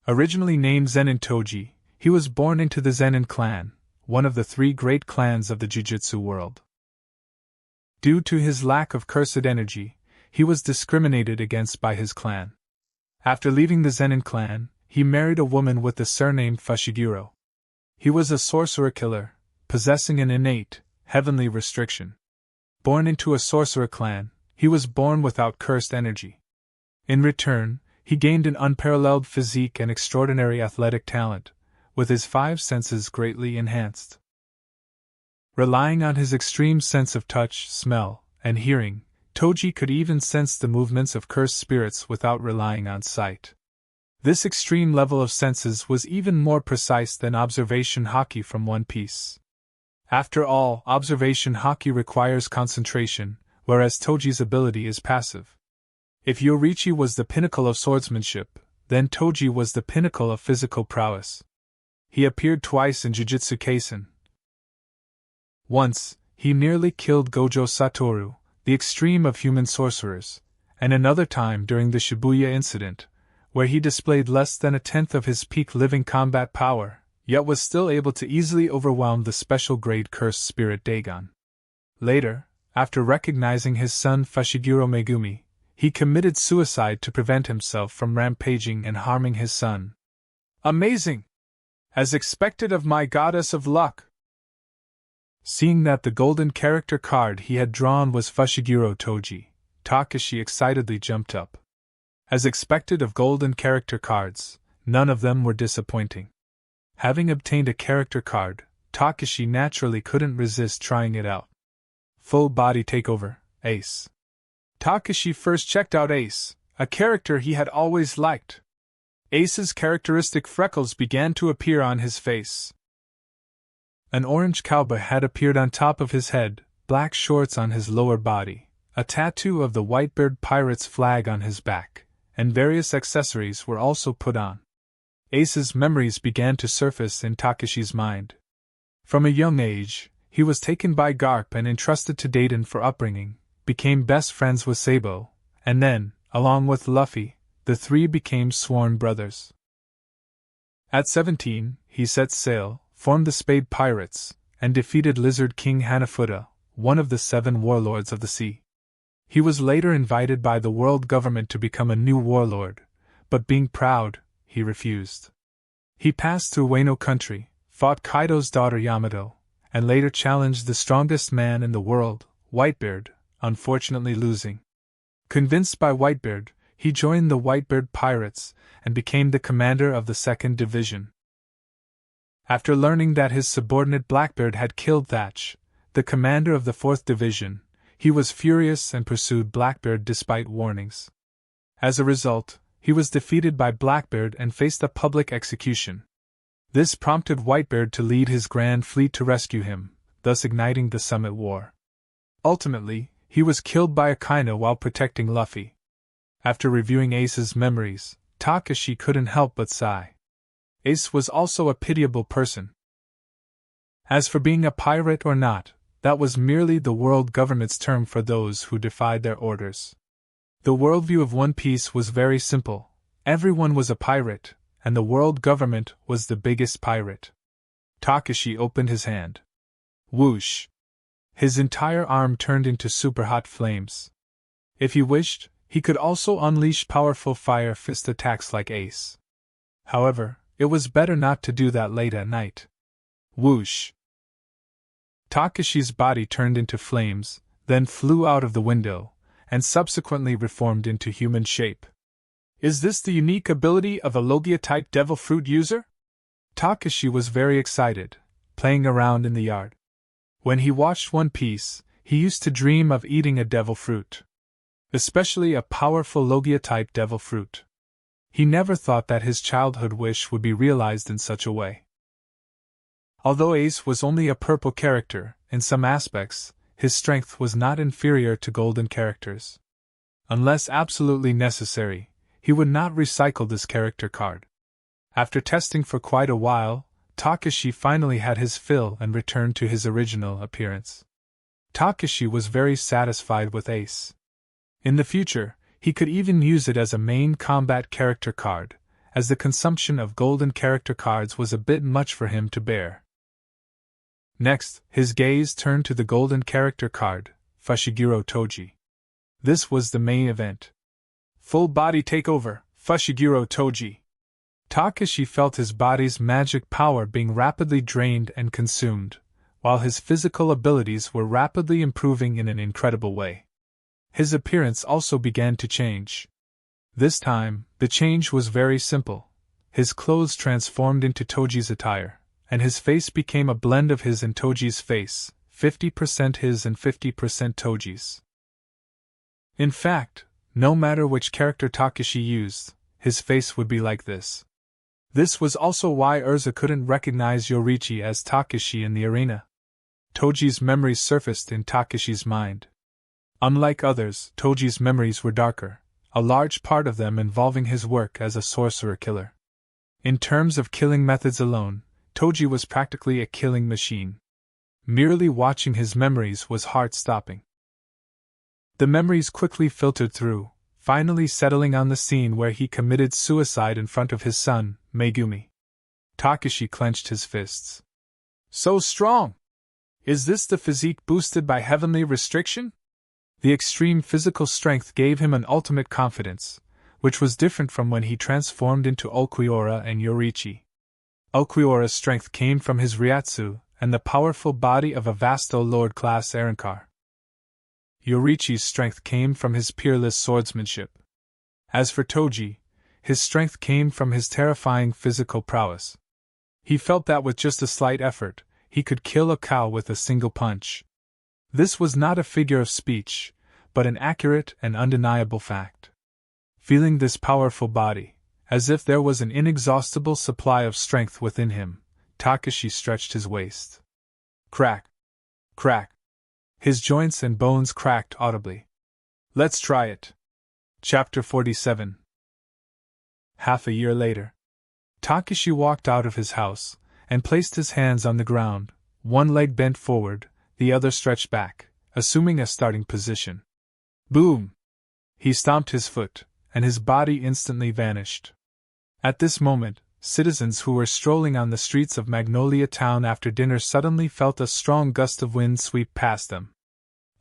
Originally named Zenin Toji, he was born into the Zenin clan, one of the 3 great clans of the Jujutsu world. Due to his lack of cursed energy, he was discriminated against by his clan. After leaving the Zenin clan, he married a woman with the surname Fushiguro. He was a sorcerer killer, possessing an innate, heavenly restriction. Born into a sorcerer clan, he was born without cursed energy. In return, he gained an unparalleled physique and extraordinary athletic talent, with his 5 senses greatly enhanced. Relying on his extreme sense of touch, smell, and hearing, Toji could even sense the movements of cursed spirits without relying on sight. This extreme level of senses was even more precise than observation haki from One Piece. After all, observation haki requires concentration, whereas Toji's ability is passive. If Yoruichi was the pinnacle of swordsmanship, then Toji was the pinnacle of physical prowess. He appeared twice in Jujutsu Kaisen. Once, he nearly killed Gojo Satoru, the extreme of human sorcerers, and another time during the Shibuya incident, where he displayed less than a tenth of his peak living combat power, yet was still able to easily overwhelm the special-grade cursed spirit Dagon. Later, after recognizing his son Fushiguro Megumi, he committed suicide to prevent himself from rampaging and harming his son. Amazing! As expected of my goddess of luck! Seeing that the golden character card he had drawn was Fushiguro Toji, Takashi excitedly jumped up. As expected of golden character cards, none of them were disappointing. Having obtained a character card, Takashi naturally couldn't resist trying it out. Full body takeover, Ace. Takashi first checked out Ace, a character he had always liked. Ace's characteristic freckles began to appear on his face. An orange cowboy hat appeared on top of his head, black shorts on his lower body, a tattoo of the Whitebeard Pirates flag on his back, and various accessories were also put on. Ace's memories began to surface in Takashi's mind. From a young age, he was taken by Garp and entrusted to Dayton for upbringing, became best friends with Sabo, and then, along with Luffy, the three became sworn brothers. At 17, he set sail, formed the Spade Pirates, and defeated Lizard King Hanafuda, one of the 7 warlords of the sea. He was later invited by the world government to become a new warlord, but being proud, he refused. He passed through Wano country, fought Kaido's daughter Yamato, and later challenged the strongest man in the world, Whitebeard, unfortunately losing. Convinced by Whitebeard, he joined the Whitebeard Pirates and became the commander of the 2nd Division. After learning that his subordinate Blackbeard had killed Thatch, the commander of the 4th Division, he was furious and pursued Blackbeard despite warnings. As a result, he was defeated by Blackbeard and faced a public execution. This prompted Whitebeard to lead his grand fleet to rescue him, thus igniting the Summit War. Ultimately, he was killed by Akainu while protecting Luffy. After reviewing Ace's memories, Takashi couldn't help but sigh. Ace was also a pitiable person. As for being a pirate or not, that was merely the world government's term for those who defied their orders. The worldview of One Piece was very simple. Everyone was a pirate, and the world government was the biggest pirate. Takashi opened his hand. Whoosh! His entire arm turned into super-hot flames. If he wished, he could also unleash powerful fire fist attacks like Ace. However, it was better not to do that late at night. Whoosh! Takashi's body turned into flames, then flew out of the window, and subsequently reformed into human shape. Is this the unique ability of a Logia-type devil fruit user? Takashi was very excited, playing around in the yard. When he watched One Piece, he used to dream of eating a devil fruit. Especially a powerful Logia-type devil fruit. He never thought that his childhood wish would be realized in such a way. Although Ace was only a purple character, in some aspects, his strength was not inferior to golden characters. Unless absolutely necessary, he would not recycle this character card. After testing for quite a while, Takashi finally had his fill and returned to his original appearance. Takashi was very satisfied with Ace. In the future, he could even use it as a main combat character card, as the consumption of golden character cards was a bit much for him to bear. Next, his gaze turned to the golden character card, Fushiguro Toji. This was the main event. Full body takeover, Fushiguro Toji. Takashi felt his body's magic power being rapidly drained and consumed, while his physical abilities were rapidly improving in an incredible way. His appearance also began to change. This time, the change was very simple. His clothes transformed into Toji's attire, and his face became a blend of his and Toji's face, 50% his and 50% Toji's. In fact, no matter which character Takashi used, his face would be like this. This was also why Urza couldn't recognize Yorichi as Takashi in the arena. Toji's memories surfaced in Takashi's mind. Unlike others, Toji's memories were darker, a large part of them involving his work as a sorcerer-killer. In terms of killing methods alone, Toji was practically a killing machine. Merely watching his memories was heart-stopping. The memories quickly filtered through, finally settling on the scene where he committed suicide in front of his son, Megumi. Takashi clenched his fists. So strong! Is this the physique boosted by heavenly restriction? The extreme physical strength gave him an ultimate confidence, which was different from when he transformed into Ulquiorra and Yorichi. Ulquiorra's strength came from his Ryatsu and the powerful body of a Vasto Lord-class Arrancar. Yorichi's strength came from his peerless swordsmanship. As for Toji, his strength came from his terrifying physical prowess. He felt that with just a slight effort, he could kill a cow with a single punch. This was not a figure of speech, but an accurate and undeniable fact. Feeling this powerful body, as if there was an inexhaustible supply of strength within him, Takashi stretched his waist. Crack! Crack! His joints and bones cracked audibly. Let's try it. Chapter 47. Half a year later, Takashi walked out of his house and placed his hands on the ground, one leg bent forward, the other stretched back, assuming a starting position. Boom! He stomped his foot, and his body instantly vanished. At this moment, citizens who were strolling on the streets of Magnolia Town after dinner suddenly felt a strong gust of wind sweep past them.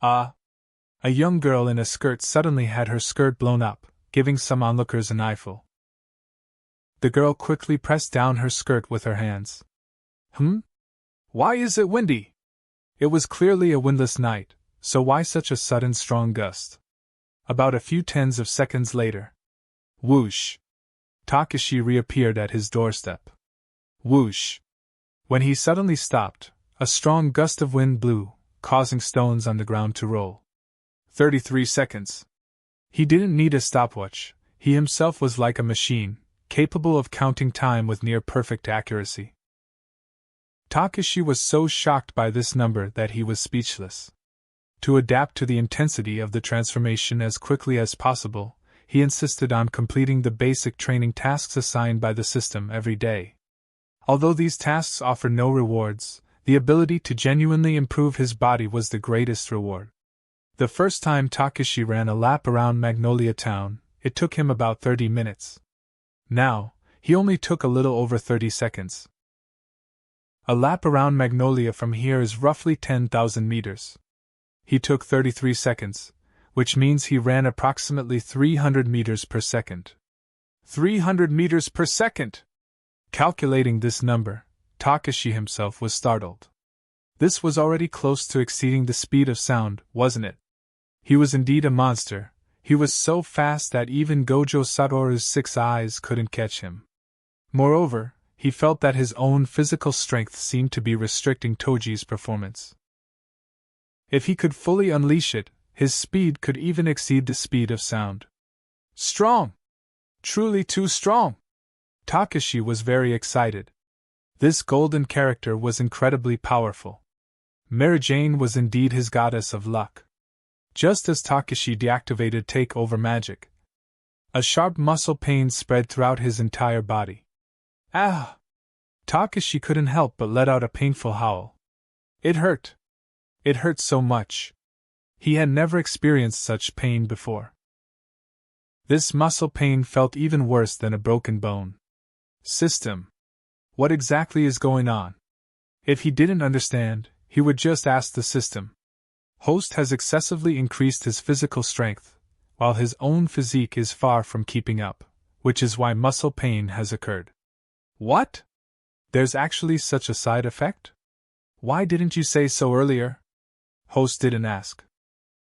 Ah! A young girl in a skirt suddenly had her skirt blown up, giving some onlookers an eyeful. The girl quickly pressed down her skirt with her hands. Why is it windy? It was clearly a windless night, so why such a sudden strong gust? About a few tens of seconds later. Whoosh! Takashi reappeared at his doorstep. Whoosh! When he suddenly stopped, a strong gust of wind blew, causing stones on the ground to roll. 33 seconds. He didn't need a stopwatch, he himself was like a machine, capable of counting time with near-perfect accuracy. Takashi was so shocked by this number that he was speechless. To adapt to the intensity of the transformation as quickly as possible, he insisted on completing the basic training tasks assigned by the system every day. Although these tasks offered no rewards, the ability to genuinely improve his body was the greatest reward. The first time Takashi ran a lap around Magnolia Town, it took him about 30 minutes. Now, he only took a little over 30 seconds. A lap around Magnolia from here is roughly 10,000 meters. He took 33 seconds, which means he ran approximately 300 meters per second. 300 meters per second! Calculating this number, Takashi himself was startled. This was already close to exceeding the speed of sound, wasn't it? He was indeed a monster. He was so fast that even Gojo Satoru's 6 eyes couldn't catch him. Moreover, he felt that his own physical strength seemed to be restricting Toji's performance. If he could fully unleash it, his speed could even exceed the speed of sound. Strong! Truly too strong! Takashi was very excited. This golden character was incredibly powerful. Mary Jane was indeed his goddess of luck. Just as Takashi deactivated Take-Over Magic, a sharp muscle pain spread throughout his entire body. Ah! Takashi couldn't help but let out a painful howl. It hurt. It hurt so much. He had never experienced such pain before. This muscle pain felt even worse than a broken bone. System. What exactly is going on? If he didn't understand, he would just ask the system. Host has excessively increased his physical strength, while his own physique is far from keeping up, which is why muscle pain has occurred. What? There's actually such a side effect? Why didn't you say so earlier? Host didn't ask.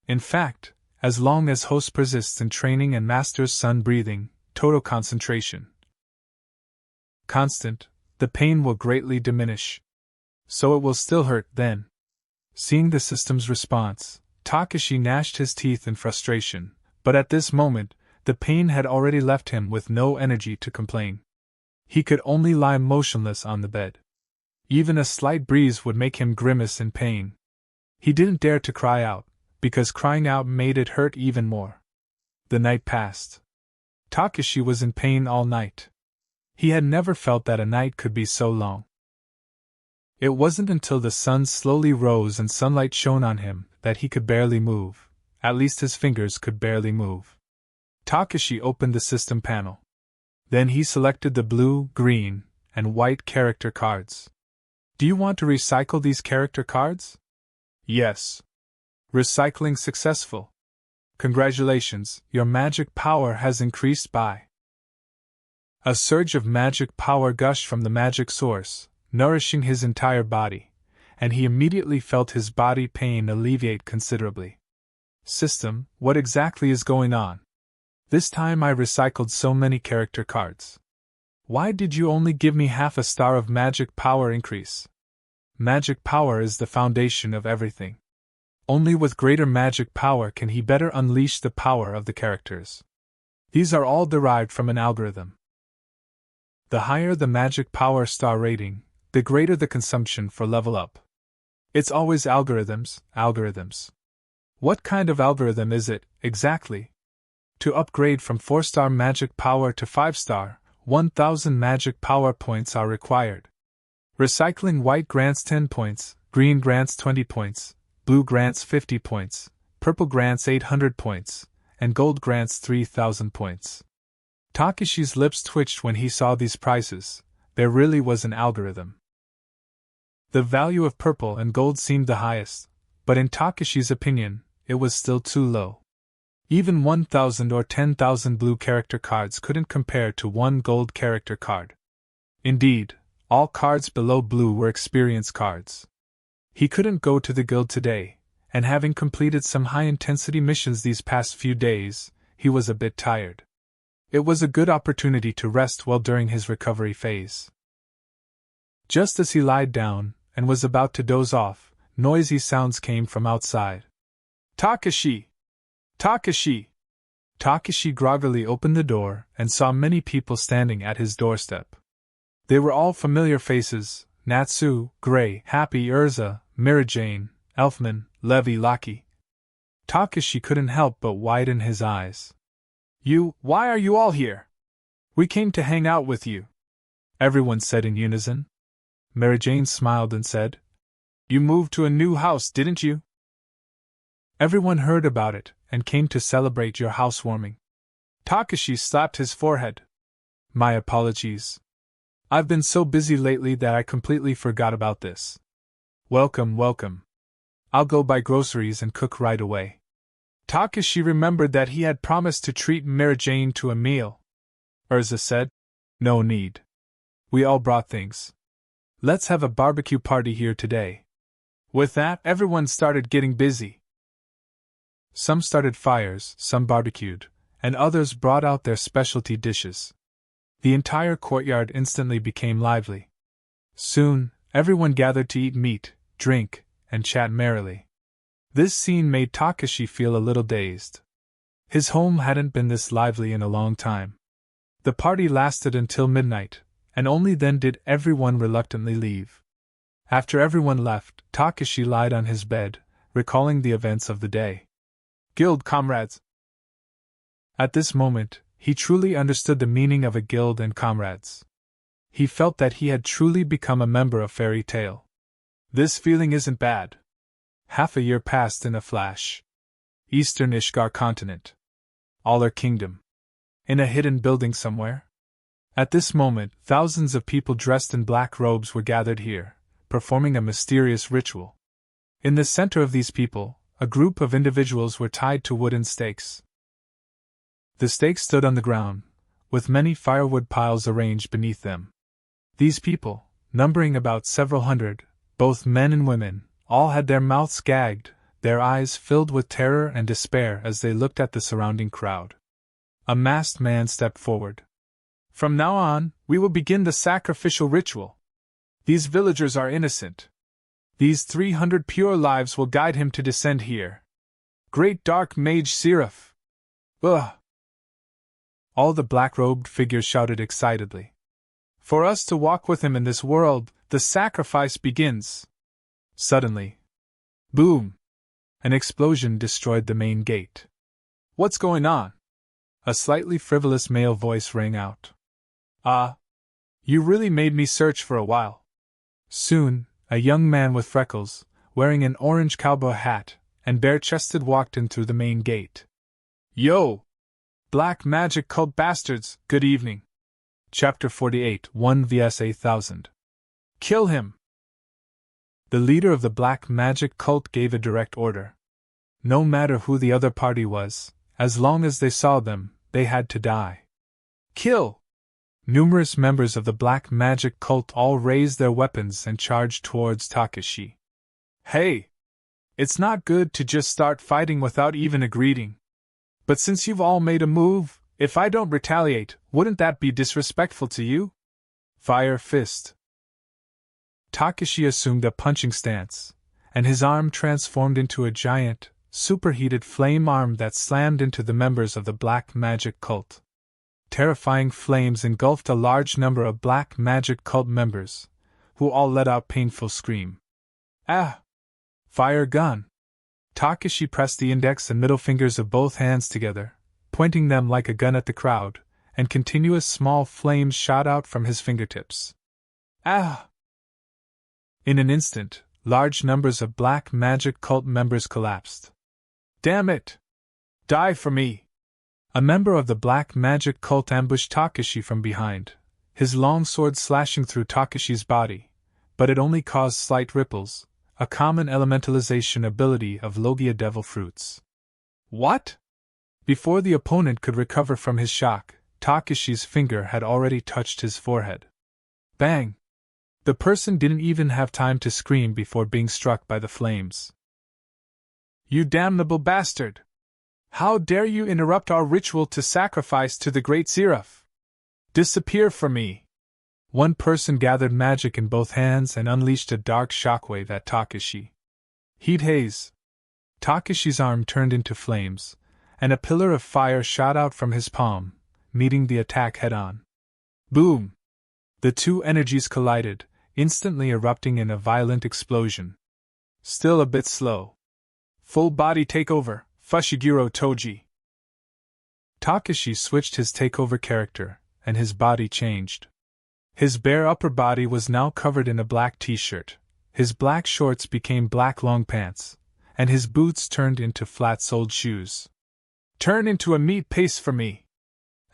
In fact, as long as host persists in training and masters sun breathing, total concentration, constant, the pain will greatly diminish. So it will still hurt then. Seeing the system's response, Takashi gnashed his teeth in frustration, but at this moment, the pain had already left him with no energy to complain. He could only lie motionless on the bed. Even a slight breeze would make him grimace in pain. He didn't dare to cry out, because crying out made it hurt even more. The night passed. Takashi was in pain all night. He had never felt that a night could be so long. It wasn't until the sun slowly rose and sunlight shone on him that he could barely move, at least his fingers could barely move. Takashi opened the system panel. Then he selected the blue, green, and white character cards. Do you want to recycle these character cards? Yes. Recycling successful. Congratulations, your magic power has increased by. A surge of magic power gushed from the magic source, nourishing his entire body, and he immediately felt his body pain alleviate considerably. System, what exactly is going on? This time I recycled so many character cards. Why did you only give me half a star of magic power increase? Magic power is the foundation of everything. Only with greater magic power can he better unleash the power of the characters. These are all derived from an algorithm. The higher the magic power star rating, the greater the consumption for level up. It's always algorithms, algorithms. What kind of algorithm is it, exactly? To upgrade from 4-star magic power to 5-star, 1000 magic power points are required. Recycling white grants 10 points, green grants 20 points, blue grants 50 points, purple grants 800 points, and gold grants 3000 points. Takashi's lips twitched when he saw these prices. There really was an algorithm. The value of purple and gold seemed the highest, but in Takashi's opinion, it was still too low. Even 1000 or 10,000 blue character cards couldn't compare to one gold character card. Indeed, all cards below blue were experience cards. He couldn't go to the guild today, and having completed some high-intensity missions these past few days, he was a bit tired. It was a good opportunity to rest well during his recovery phase. Just as he lied down and was about to doze off, noisy sounds came from outside. Takashi! Takashi! Takashi groggily opened the door and saw many people standing at his doorstep. They were all familiar faces: Natsu, Gray, Happy, Urza, Mirajane, Elfman, Levi, Laki. Takashi couldn't help but widen his eyes. Why are you all here? We came to hang out with you, everyone said in unison. Mirajane smiled and said, You moved to a new house, didn't you? Everyone heard about it and came to celebrate your housewarming. Takashi slapped his forehead. My apologies. I've been so busy lately that I completely forgot about this. Welcome, welcome. I'll go buy groceries and cook right away. Takashi remembered that he had promised to treat Mirajane to a meal. Urza said, No need. We all brought things. Let's have a barbecue party here today. With that, everyone started getting busy. Some started fires, some barbecued, and others brought out their specialty dishes. The entire courtyard instantly became lively. Soon, everyone gathered to eat meat, drink, and chat merrily. This scene made Takashi feel a little dazed. His home hadn't been this lively in a long time. The party lasted until midnight, and only then did everyone reluctantly leave. After everyone left, Takashi lied on his bed, recalling the events of the day. Guild comrades. At this moment, he truly understood the meaning of a guild and comrades. He felt that he had truly become a member of Fairy Tail. This feeling isn't bad. Half a year passed in a flash. Eastern Ishgar continent. Aller Kingdom. In a hidden building somewhere. At this moment, thousands of people dressed in black robes were gathered here, performing a mysterious ritual. In the center of these people, a group of individuals were tied to wooden stakes. The stakes stood on the ground, with many firewood piles arranged beneath them. These people, numbering about several hundred, both men and women, all had their mouths gagged, their eyes filled with terror and despair as they looked at the surrounding crowd. A masked man stepped forward. "From now on, we will begin the sacrificial ritual. These villagers are innocent. These 300 pure lives will guide him to descend here. Great Dark Mage Seraph! Ugh!" All the black-robed figures shouted excitedly. "For us to walk with him in this world, the sacrifice begins." Suddenly, boom! An explosion destroyed the main gate. "What's going on?" A slightly frivolous male voice rang out. You really made me search for a while." Soon, a young man with freckles, wearing an orange cowboy hat, and bare-chested walked in through the main gate. "Yo! Black magic cult bastards, good evening." Chapter 48, 1 vs 8000. "Kill him!" The leader of the black magic cult gave a direct order. No matter who the other party was, as long as they saw them, they had to die. "Kill!" Numerous members of the black magic cult all raised their weapons and charged towards Takashi. "Hey! It's not good to just start fighting without even a greeting. But since you've all made a move, if I don't retaliate, wouldn't that be disrespectful to you?" Fire fist. Takashi assumed a punching stance, and his arm transformed into a giant, superheated flame arm that slammed into the members of the black magic cult. Terrifying flames engulfed a large number of black magic cult members, who all let out painful scream. "Ah! Fire gun!" Takashi pressed the index and middle fingers of both hands together, pointing them like a gun at the crowd, and continuous small flames shot out from his fingertips. "Ah!" In an instant, large numbers of black magic cult members collapsed. "Damn it! Die for me!" A member of the black magic cult ambushed Takashi from behind, his long sword slashing through Takashi's body, but it only caused slight ripples, a common elementalization ability of Logia devil fruits. "What?" Before the opponent could recover from his shock, Takashi's finger had already touched his forehead. Bang! The person didn't even have time to scream before being struck by the flames. "You damnable bastard! How dare you interrupt our ritual to sacrifice to the Great Seraph? Disappear from me!" One person gathered magic in both hands and unleashed a dark shockwave at Takashi. Heat haze. Takashi's arm turned into flames, and a pillar of fire shot out from his palm, meeting the attack head-on. Boom! The two energies collided, instantly erupting in a violent explosion. Still a bit slow. Full body takeover, Fushiguro Toji. Takashi switched his takeover character, and his body changed. His bare upper body was now covered in a black t-shirt, his black shorts became black long pants, and his boots turned into flat-soled shoes. "Turn into a meat paste for me!"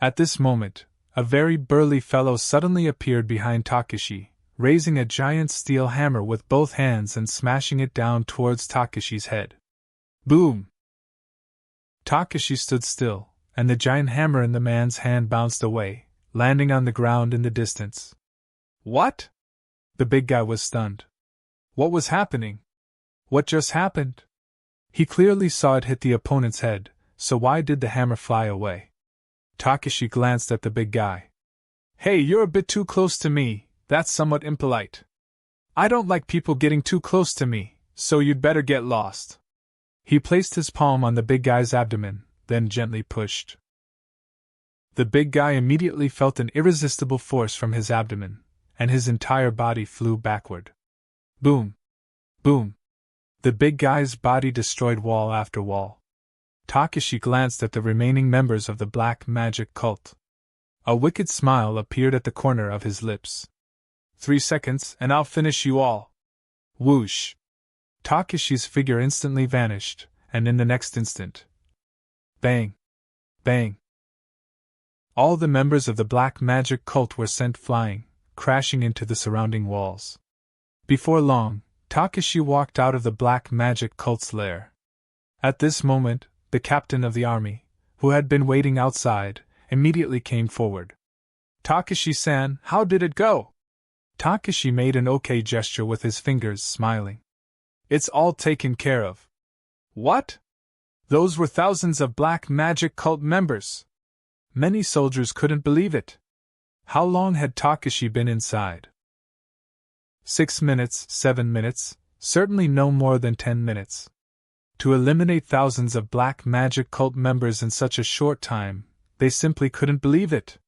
At this moment, a very burly fellow suddenly appeared behind Takashi, raising a giant steel hammer with both hands and smashing it down towards Takashi's head. Boom! Takashi stood still, and the giant hammer in the man's hand bounced away, landing on the ground in the distance. "What?" The big guy was stunned. What was happening? What just happened? He clearly saw it hit the opponent's head, so why did the hammer fly away? Takashi glanced at the big guy. "Hey, you're a bit too close to me, that's somewhat impolite. I don't like people getting too close to me, so you'd better get lost." He placed his palm on the big guy's abdomen, then gently pushed. The big guy immediately felt an irresistible force from his abdomen, and his entire body flew backward. Boom! Boom! The big guy's body destroyed wall after wall. Takashi glanced at the remaining members of the black magic cult. A wicked smile appeared at the corner of his lips. 3 seconds and I'll finish you all. Whoosh! Takashi's figure instantly vanished, and in the next instant, bang! Bang! All the members of the black magic cult were sent flying, crashing into the surrounding walls. Before long, Takashi walked out of the black magic cult's lair. At this moment, the captain of the army, who had been waiting outside, immediately came forward. "Takashi-san, how did it go?" Takashi made an okay gesture with his fingers, smiling. It's all taken care of. What? Those were thousands of black magic cult members. Many soldiers couldn't believe it. How long had Takashi been inside? 6 minutes, 7 minutes, certainly no more than 10 minutes. To eliminate thousands of black magic cult members in such a short time, they simply couldn't believe it.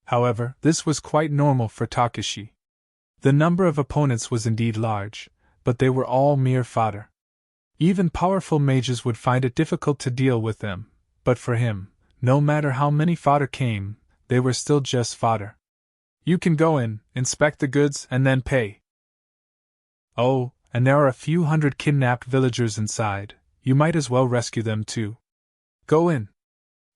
However, this was quite normal for Takashi. The number of opponents was indeed large, but they were all mere fodder. Even powerful mages would find it difficult to deal with them, but for him, no matter how many fodder came, they were still just fodder. You can go in, inspect the goods, and then pay. Oh, and there are a few hundred kidnapped villagers inside, you might as well rescue them too. Go in.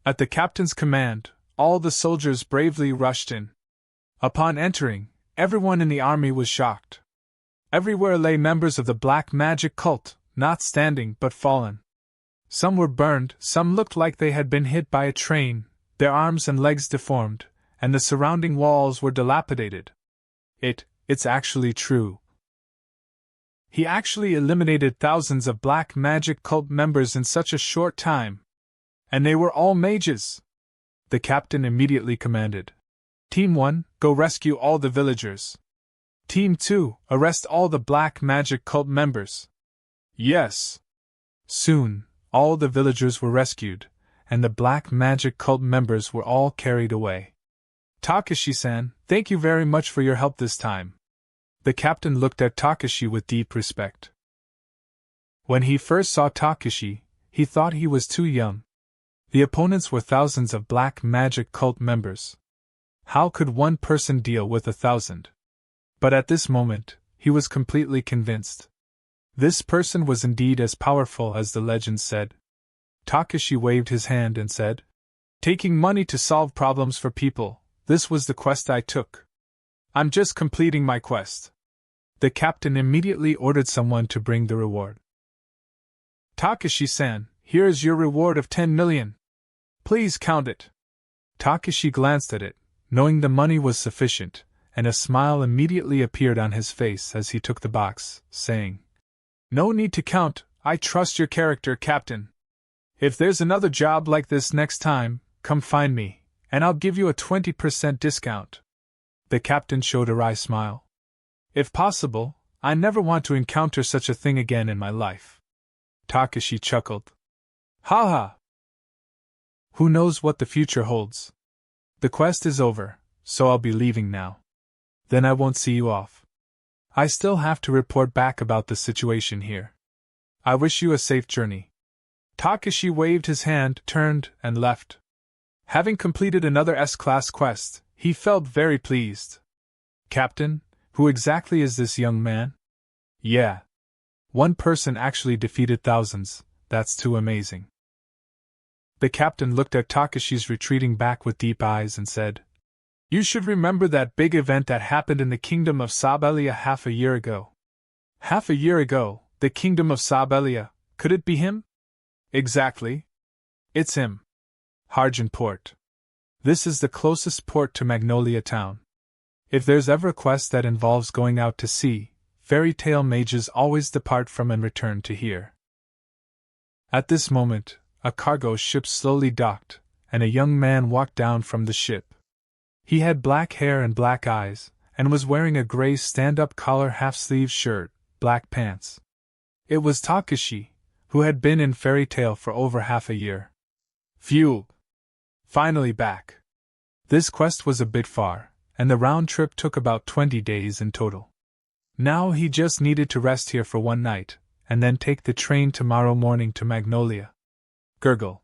At the captain's command, all the soldiers bravely rushed in. Upon entering, everyone in the army was shocked. Everywhere lay members of the black magic cult, not standing but fallen. Some were burned, some looked like they had been hit by a train, their arms and legs deformed, and the surrounding walls were dilapidated. It's actually true. He actually eliminated thousands of black magic cult members in such a short time. And they were all mages. The captain immediately commanded. Team 1, go rescue all the villagers. Team 2, arrest all the black magic cult members. Yes. Soon, all the villagers were rescued, and the black magic cult members were all carried away. Takashi-san, thank you very much for your help this time. The captain looked at Takashi with deep respect. When he first saw Takashi, he thought he was too young. The opponents were thousands of black magic cult members. How could one person deal with 1,000? But at this moment, he was completely convinced. This person was indeed as powerful as the legend said. Takashi waved his hand and said, Taking money to solve problems for people, this was the quest I took. I'm just completing my quest. The captain immediately ordered someone to bring the reward. Takashi-san, here is your reward of 10 million. Please count it. Takashi glanced at it, knowing the money was sufficient, and a smile immediately appeared on his face as he took the box, saying, No need to count, I trust your character, Captain. If there's another job like this next time, come find me, and I'll give you a 20% discount. The captain showed a wry smile. If possible, I never want to encounter such a thing again in my life. Takashi chuckled. Ha ha! Who knows what the future holds? The quest is over, so I'll be leaving now. Then I won't see you off. I still have to report back about the situation here. I wish you a safe journey. Takashi waved his hand, turned, and left. Having completed another S-class quest, he felt very pleased. Captain, who exactly is this young man? Yeah. One person actually defeated thousands, that's too amazing. The captain looked at Takashi's retreating back with deep eyes and said, You should remember that big event that happened in the kingdom of Sabelia half a year ago. Half a year ago, the kingdom of Sabelia, could it be him? Exactly. It's him. Harjan Port. This is the closest port to Magnolia Town. If there's ever a quest that involves going out to sea, fairy tale mages always depart from and return to here. At this moment, a cargo ship slowly docked, and a young man walked down from the ship. He had black hair and black eyes, and was wearing a gray stand-up collar half-sleeve shirt, black pants. It was Takashi, who had been in Fairy Tale for over half a year. Phew! Finally back. This quest was a bit far, and the round trip took about 20 days in total. Now he just needed to rest here for one night, and then take the train tomorrow morning to Magnolia. Gurgle.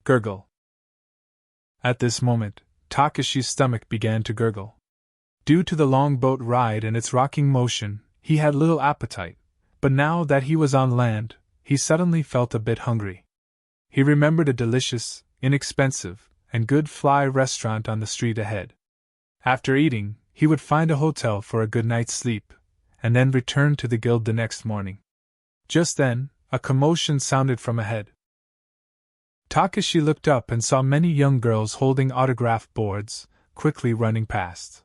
Gurgle. At this moment, Takashi's stomach began to gurgle. Due to the long boat ride and its rocking motion, he had little appetite, but now that he was on land, he suddenly felt a bit hungry. He remembered a delicious, inexpensive, and good fly restaurant on the street ahead. After eating, he would find a hotel for a good night's sleep, and then return to the guild the next morning. Just then, a commotion sounded from ahead. Takashi looked up and saw many young girls holding autograph boards, quickly running past.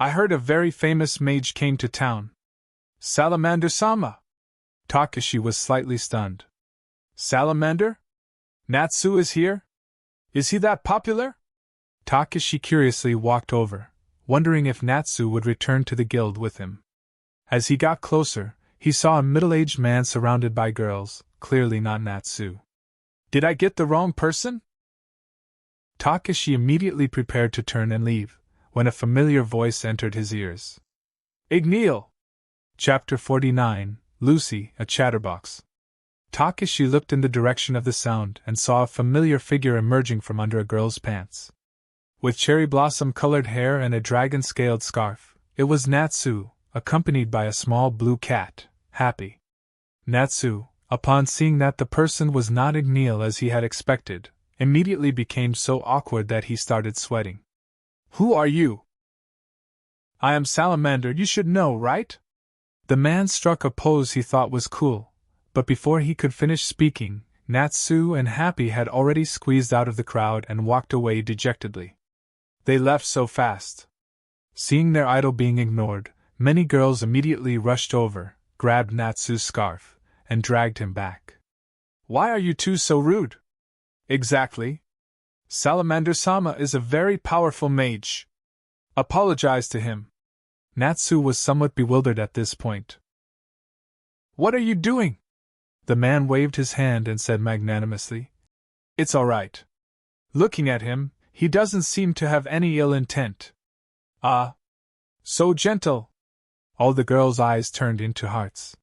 I heard a very famous mage came to town. Salamander-sama. Takashi was slightly stunned. Salamander? Natsu is here? Is he that popular? Takashi curiously walked over, wondering if Natsu would return to the guild with him. As he got closer, he saw a middle-aged man surrounded by girls, clearly not Natsu. Did I get the wrong person? Takashi immediately prepared to turn and leave, when a familiar voice entered his ears. Igneel! Chapter 49, Lucy, a Chatterbox. Takashi looked in the direction of the sound and saw a familiar figure emerging from under a girl's pants. With cherry blossom-colored hair and a dragon-scaled scarf, it was Natsu, accompanied by a small blue cat, Happy. Natsu, upon seeing that the person was not Igneel as he had expected, immediately became so awkward that he started sweating. Who are you? I am Salamander, you should know, right? The man struck a pose he thought was cool, but before he could finish speaking, Natsu and Happy had already squeezed out of the crowd and walked away dejectedly. They left so fast. Seeing their idol being ignored, many girls immediately rushed over, grabbed Natsu's scarf, and dragged him back. Why are you two so rude? Exactly. Salamander-sama is a very powerful mage. Apologize to him. Natsu was somewhat bewildered at this point. What are you doing? The man waved his hand and said magnanimously. It's all right. Looking at him, he doesn't seem to have any ill intent. Ah. So gentle. All the girls' eyes turned into hearts.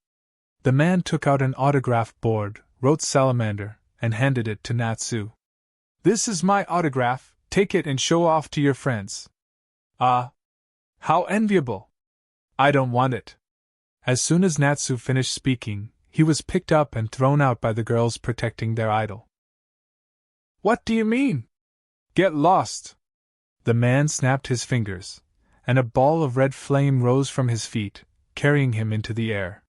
The man took out an autograph board, wrote Salamander, and handed it to Natsu. This is my autograph, take it and show off to your friends. Ah. How enviable. I don't want it. As soon as Natsu finished speaking, he was picked up and thrown out by the girls protecting their idol. What do you mean? Get lost. The man snapped his fingers, and a ball of red flame rose from his feet, carrying him into the air.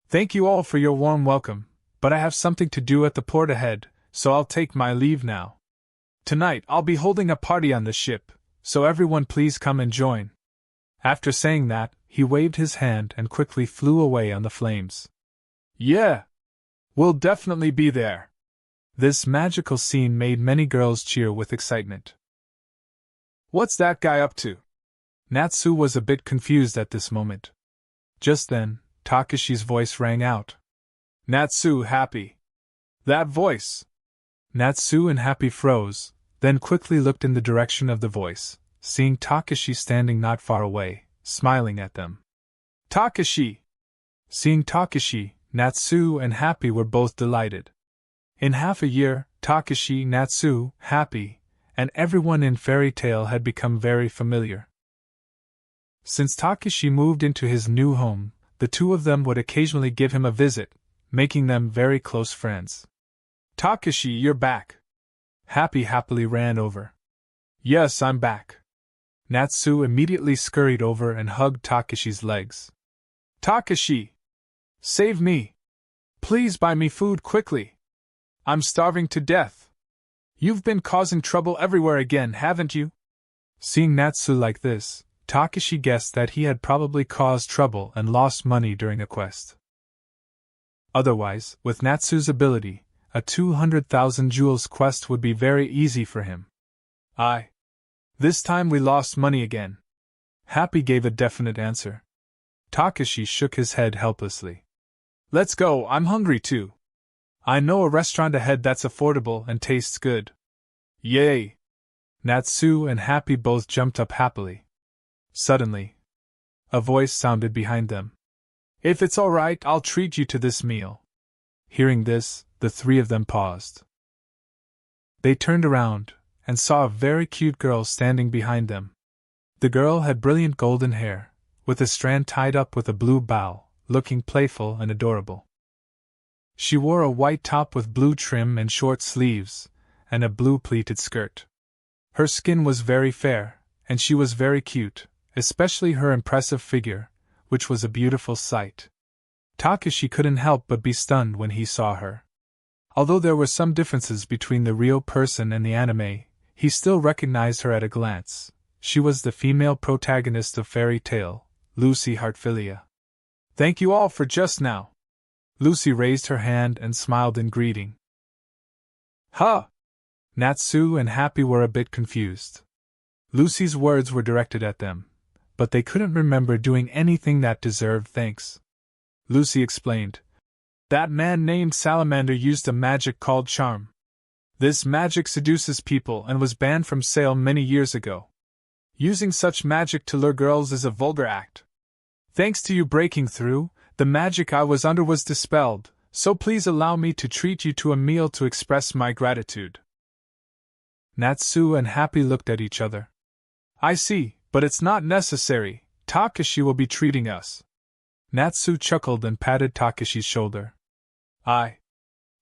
Thank you all for your warm welcome, but I have something to do at the port ahead, so I'll take my leave now. Tonight I'll be holding a party on the ship, so everyone please come and join. After saying that, he waved his hand and quickly flew away on the flames. Yeah! We'll definitely be there! This magical scene made many girls cheer with excitement. What's that guy up to? Natsu was a bit confused at this moment. Just then, Takashi's voice rang out. Natsu, Happy! That voice! Natsu and Happy froze, then quickly looked in the direction of the voice, seeing Takashi standing not far away, smiling at them. Takashi! Seeing Takashi, Natsu and Happy were both delighted. In half a year, Takashi, Natsu, Happy, and everyone in Fairy Tail had become very familiar. Since Takashi moved into his new home, the two of them would occasionally give him a visit, making them very close friends. Takashi, you're back! Happy happily ran over. Yes, I'm back. Natsu immediately scurried over and hugged Takashi's legs. Takashi! Save me! Please buy me food quickly! I'm starving to death! You've been causing trouble everywhere again, haven't you? Seeing Natsu like this, Takashi guessed that he had probably caused trouble and lost money during a quest. Otherwise, with Natsu's ability, a 200,000 jewels quest would be very easy for him. This time we lost money again. Happy gave a definite answer. Takashi shook his head helplessly. Let's go, I'm hungry too. I know a restaurant ahead that's affordable and tastes good. Yay! Natsu and Happy both jumped up happily. Suddenly, a voice sounded behind them. If it's all right, I'll treat you to this meal. Hearing this, the three of them paused. They turned around and saw a very cute girl standing behind them. The girl had brilliant golden hair, with a strand tied up with a blue bow, looking playful and adorable. She wore a white top with blue trim and short sleeves, and a blue pleated skirt. Her skin was very fair, and she was very cute, especially her impressive figure, which was a beautiful sight. Takashi couldn't help but be stunned when he saw her. Although there were some differences between the real person and the anime, he still recognized her at a glance. She was the female protagonist of Fairy Tale, Lucy Heartfilia. Thank you all for just now. Lucy raised her hand and smiled in greeting. Huh! Natsu and Happy were a bit confused. Lucy's words were directed at them, but they couldn't remember doing anything that deserved thanks. Lucy explained. That man named Salamander used a magic called charm. This magic seduces people and was banned from sale many years ago. Using such magic to lure girls is a vulgar act. Thanks to you breaking through, the magic I was under was dispelled, so please allow me to treat you to a meal to express my gratitude. Natsu and Happy looked at each other. I see, but it's not necessary. Takashi will be treating us. Natsu chuckled and patted Takashi's shoulder.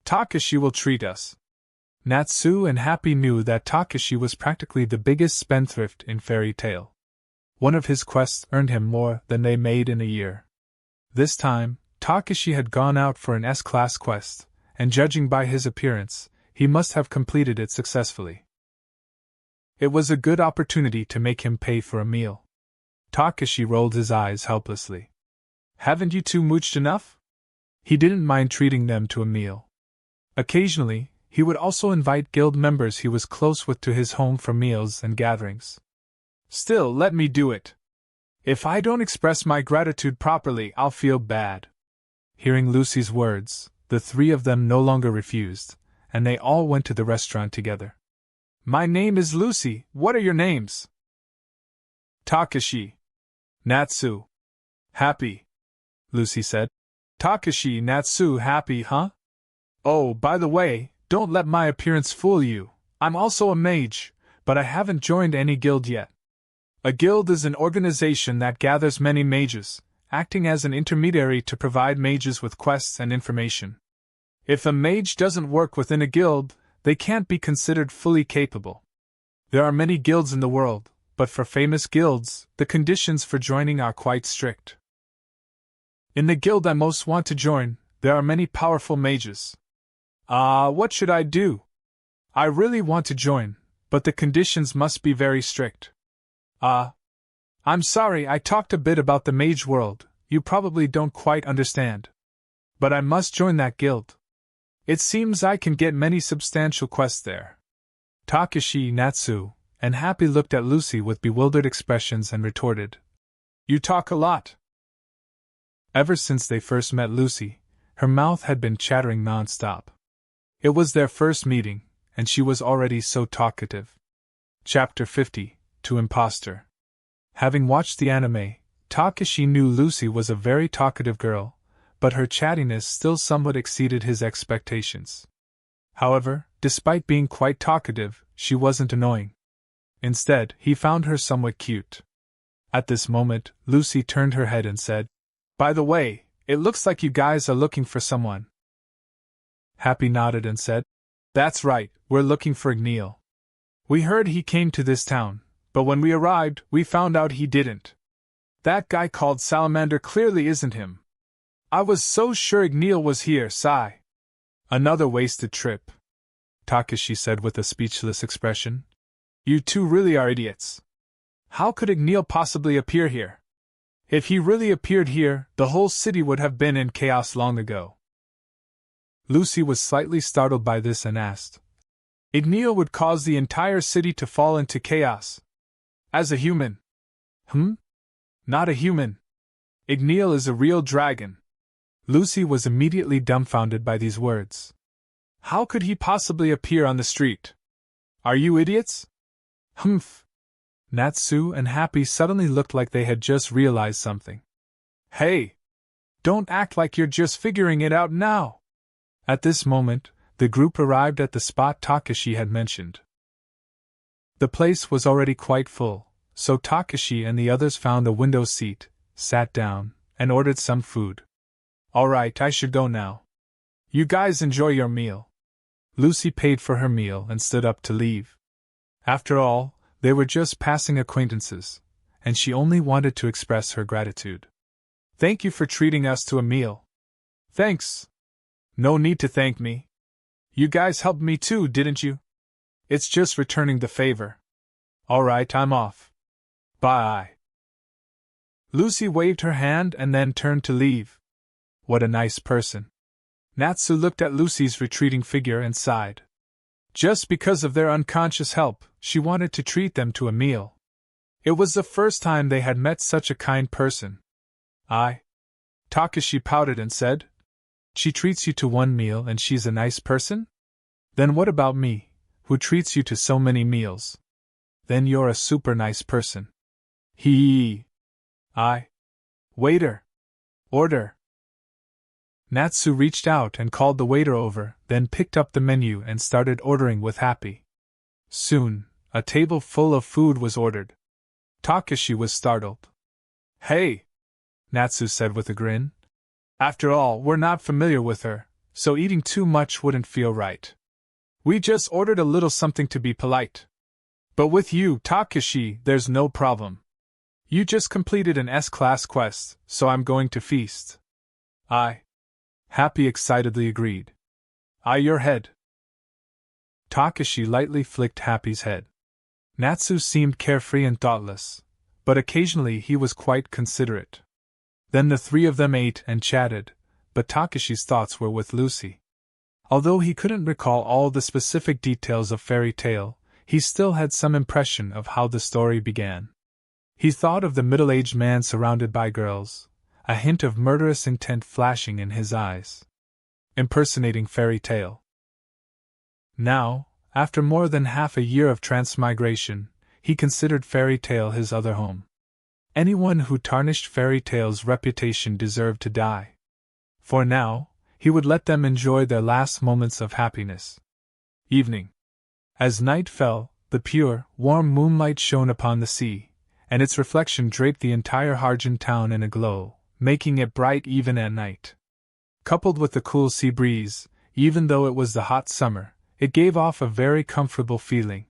Takashi will treat us. Natsu and Happy knew that Takashi was practically the biggest spendthrift in Fairy Tale. One of his quests earned him more than they made in a year. This time, Takashi had gone out for an S-class quest, and judging by his appearance, he must have completed it successfully. It was a good opportunity to make him pay for a meal. Takashi rolled his eyes helplessly. Haven't you two mooched enough? He didn't mind treating them to a meal. Occasionally, he would also invite guild members he was close with to his home for meals and gatherings. Still, let me do it. If I don't express my gratitude properly, I'll feel bad. Hearing Lucy's words, the three of them no longer refused, and they all went to the restaurant together. My name is Lucy, what are your names? Takashi. Natsu. Happy. Lucy said. Takashi, Natsu, Happy, huh? Oh, by the way, don't let my appearance fool you. I'm also a mage, but I haven't joined any guild yet. A guild is an organization that gathers many mages, acting as an intermediary to provide mages with quests and information. If a mage doesn't work within a guild, they can't be considered fully capable. There are many guilds in the world, but for famous guilds, the conditions for joining are quite strict. In the guild I most want to join, there are many powerful mages. What should I do? I really want to join, but the conditions must be very strict. I'm sorry I talked a bit about the mage world, you probably don't quite understand. But I must join that guild. It seems I can get many substantial quests there. Takashi, Natsu, and Happy looked at Lucy with bewildered expressions and retorted. You talk a lot. Ever since they first met Lucy, her mouth had been chattering non-stop. It was their first meeting, and she was already so talkative. Chapter 50, To Imposter. Having watched the anime, Takashi knew Lucy was a very talkative girl, but her chattiness still somewhat exceeded his expectations. However, despite being quite talkative, she wasn't annoying. Instead, he found her somewhat cute. At this moment, Lucy turned her head and said, By the way, it looks like you guys are looking for someone. Happy nodded and said, That's right, we're looking for Igneal. We heard he came to this town, but when we arrived, we found out he didn't. That guy called Salamander clearly isn't him. I was so sure Igneal was here, sigh. Another wasted trip, Takashi said with a speechless expression. You two really are idiots. How could Igneal possibly appear here? If he really appeared here, the whole city would have been in chaos long ago. Lucy was slightly startled by this and asked, Igneal would cause the entire city to fall into chaos. As a human? Not a human. Igneal is a real dragon. Lucy was immediately dumbfounded by these words. How could he possibly appear on the street? Are you idiots? Humph. Natsu and Happy suddenly looked like they had just realized something. Hey! Don't act like you're just figuring it out now! At this moment, the group arrived at the spot Takashi had mentioned. The place was already quite full, so Takashi and the others found a window seat, sat down, and ordered some food. Alright, I should go now. You guys enjoy your meal. Lucy paid for her meal and stood up to leave. After all, they were just passing acquaintances, and she only wanted to express her gratitude. Thank you for treating us to a meal. Thanks. No need to thank me. You guys helped me too, didn't you? It's just returning the favor. Alright, I'm off. Bye. Lucy waved her hand and then turned to leave. What a nice person. Natsu looked at Lucy's retreating figure and sighed. Just because of their unconscious help, she wanted to treat them to a meal. It was the first time they had met such a kind person. Takashi pouted and said, "She treats you to one meal and she's a nice person? Then what about me, who treats you to so many meals? Then you're a super nice person." Waiter! Order! Natsu reached out and called the waiter over, then picked up the menu and started ordering with happy. Soon, a table full of food was ordered. Takashi was startled. "Hey!" Natsu said with a grin. "After all, we're not familiar with her, so eating too much wouldn't feel right. We just ordered a little something to be polite. But with you, Takashi, there's no problem. You just completed an S-class quest, so I'm going to feast." Happy excitedly agreed. Your head." Takashi lightly flicked Happy's head. Natsu seemed carefree and thoughtless, but occasionally he was quite considerate. Then the three of them ate and chatted, but Takashi's thoughts were with Lucy. Although he couldn't recall all the specific details of Fairy Tail, he still had some impression of how the story began. He thought of the middle-aged man surrounded by girls, a hint of murderous intent flashing in his eyes. Impersonating Fairy Tail. Now, after more than half a year of transmigration, he considered Fairy Tail his other home. Anyone who tarnished Fairy Tail's reputation deserved to die. For now, he would let them enjoy their last moments of happiness. Evening. As night fell, the pure, warm moonlight shone upon the sea, and its reflection draped the entire Harjin town in a glow, making it bright even at night. Coupled with the cool sea breeze, even though it was the hot summer, it gave off a very comfortable feeling.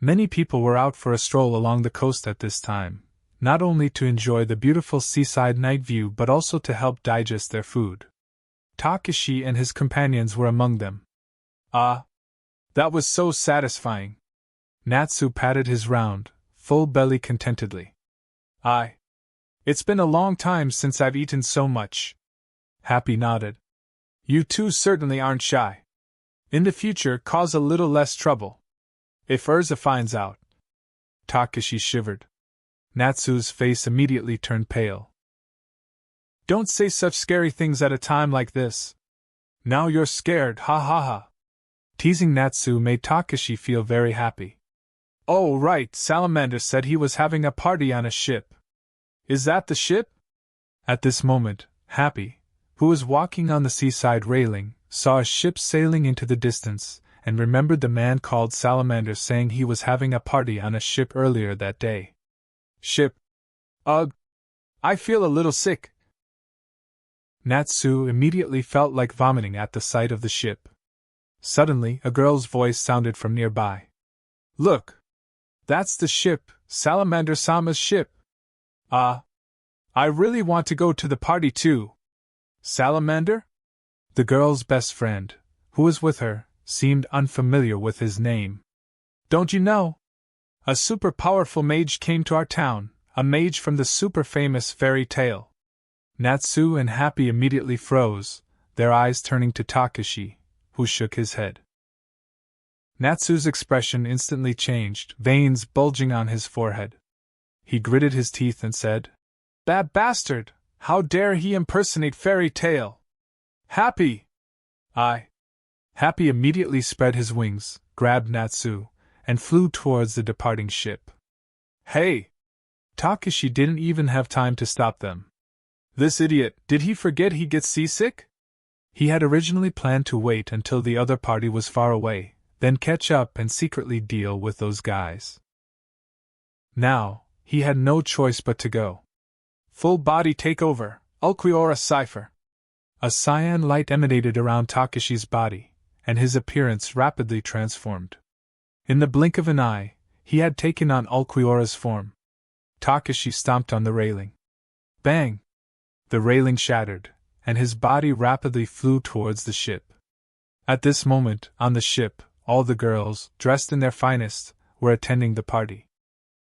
Many people were out for a stroll along the coast at this time, not only to enjoy the beautiful seaside night view but also to help digest their food. Takashi and his companions were among them. That was so satisfying. Natsu patted his round, full belly contentedly. It's been a long time since I've eaten so much. Happy nodded. You two certainly aren't shy. In the future, cause a little less trouble. If Urza finds out. Takashi shivered. Natsu's face immediately turned pale. Don't say such scary things at a time like this. Now you're scared, ha ha ha. Teasing Natsu made Takashi feel very happy. Oh right, Salamander said he was having a party on a ship. Is that the ship? At this moment, Happy, who was walking on the seaside railing, saw a ship sailing into the distance, and remembered the man called Salamander saying he was having a party on a ship earlier that day. Ship? Ugh! I feel a little sick. Natsu immediately felt like vomiting at the sight of the ship. Suddenly, a girl's voice sounded from nearby. Look! That's the ship, Salamander-sama's ship. I really want to go to the party too. Salamander? The girl's best friend, who was with her, seemed unfamiliar with his name. Don't you know? A super powerful mage came to our town, a mage from the super famous Fairy Tail. Natsu and Happy immediately froze, their eyes turning to Takashi, who shook his head. Natsu's expression instantly changed, veins bulging on his forehead. He gritted his teeth and said, That bastard! How dare he impersonate Fairy Tail? Happy! Happy immediately spread his wings, grabbed Natsu, and flew towards the departing ship. Hey! Takashi didn't even have time to stop them. This idiot, did he forget he gets seasick? He had originally planned to wait until the other party was far away, then catch up and secretly deal with those guys. Now, he had no choice but to go. Full body takeover, Ulquiorra cipher. A cyan light emanated around Takashi's body, and his appearance rapidly transformed. In the blink of an eye, he had taken on Ulquiorra's form. Takashi stomped on the railing. Bang! The railing shattered, and his body rapidly flew towards the ship. At this moment, on the ship, all the girls, dressed in their finest, were attending the party.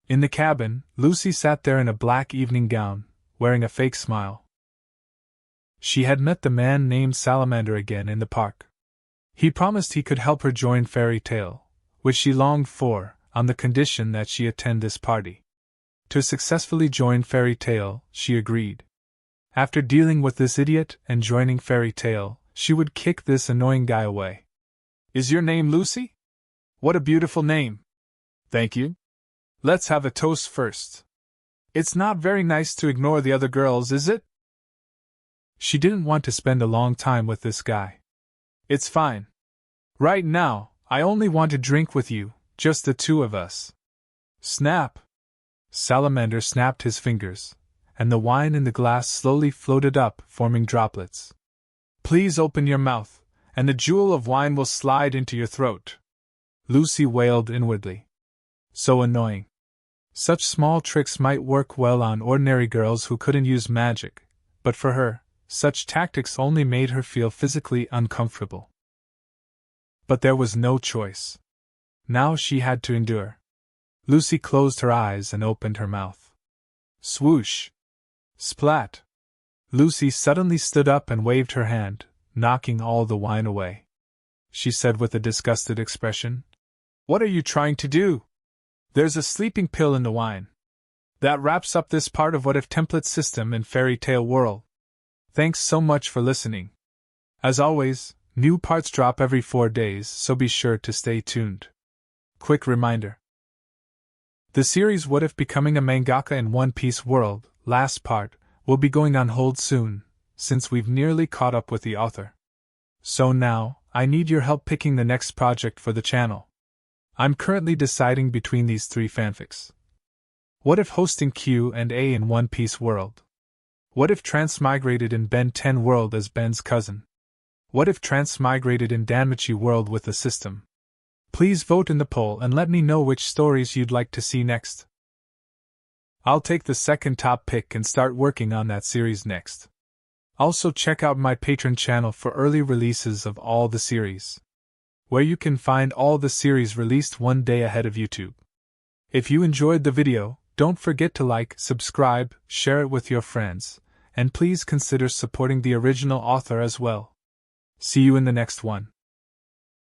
In the cabin, Lucy sat there in a black evening gown, wearing a fake smile. She had met the man named Salamander again in the park. He promised he could help her join Fairy Tale, which she longed for, on the condition that she attend this party. To successfully join Fairy Tale, she agreed. After dealing with this idiot and joining Fairy Tale, she would kick this annoying guy away. Is your name Lucy? What a beautiful name. Thank you. Let's have a toast first. It's not very nice to ignore the other girls, is it? She didn't want to spend a long time with this guy. It's fine. Right now, I only want to drink with you, just the two of us. Snap! Salamander snapped his fingers, and the wine in the glass slowly floated up, forming droplets. Please open your mouth, and the jewel of wine will slide into your throat. Lucy wailed inwardly. So annoying. Such small tricks might work well on ordinary girls who couldn't use magic, but for her, such tactics only made her feel physically uncomfortable. But there was no choice. Now she had to endure. Lucy closed her eyes and opened her mouth. Swoosh! Splat! Lucy suddenly stood up and waved her hand, knocking all the wine away. She said with a disgusted expression, "What are you trying to do? There's a sleeping pill in the wine." That wraps up this part of What If template system in Fairy Tale World. Thanks so much for listening. As always, new parts drop every 4 days, so be sure to stay tuned. Quick reminder. The series What If Becoming a Mangaka in One Piece World, last part, will be going on hold soon, since we've nearly caught up with the author. So now, I need your help picking the next project for the channel. I'm currently deciding between these 3 fanfics. What if hosting Q&A in One Piece World? What if Transmigrated in Ben 10 World as Ben's cousin? What if Transmigrated in Danmachi World with the system? Please vote in the poll and let me know which stories you'd like to see next. I'll take the second top pick and start working on that series next. Also check out my Patreon channel for early releases of all the series, where you can find all the series released one day ahead of YouTube. If you enjoyed the video, don't forget to like, subscribe, share it with your friends, and please consider supporting the original author as well. See you in the next one.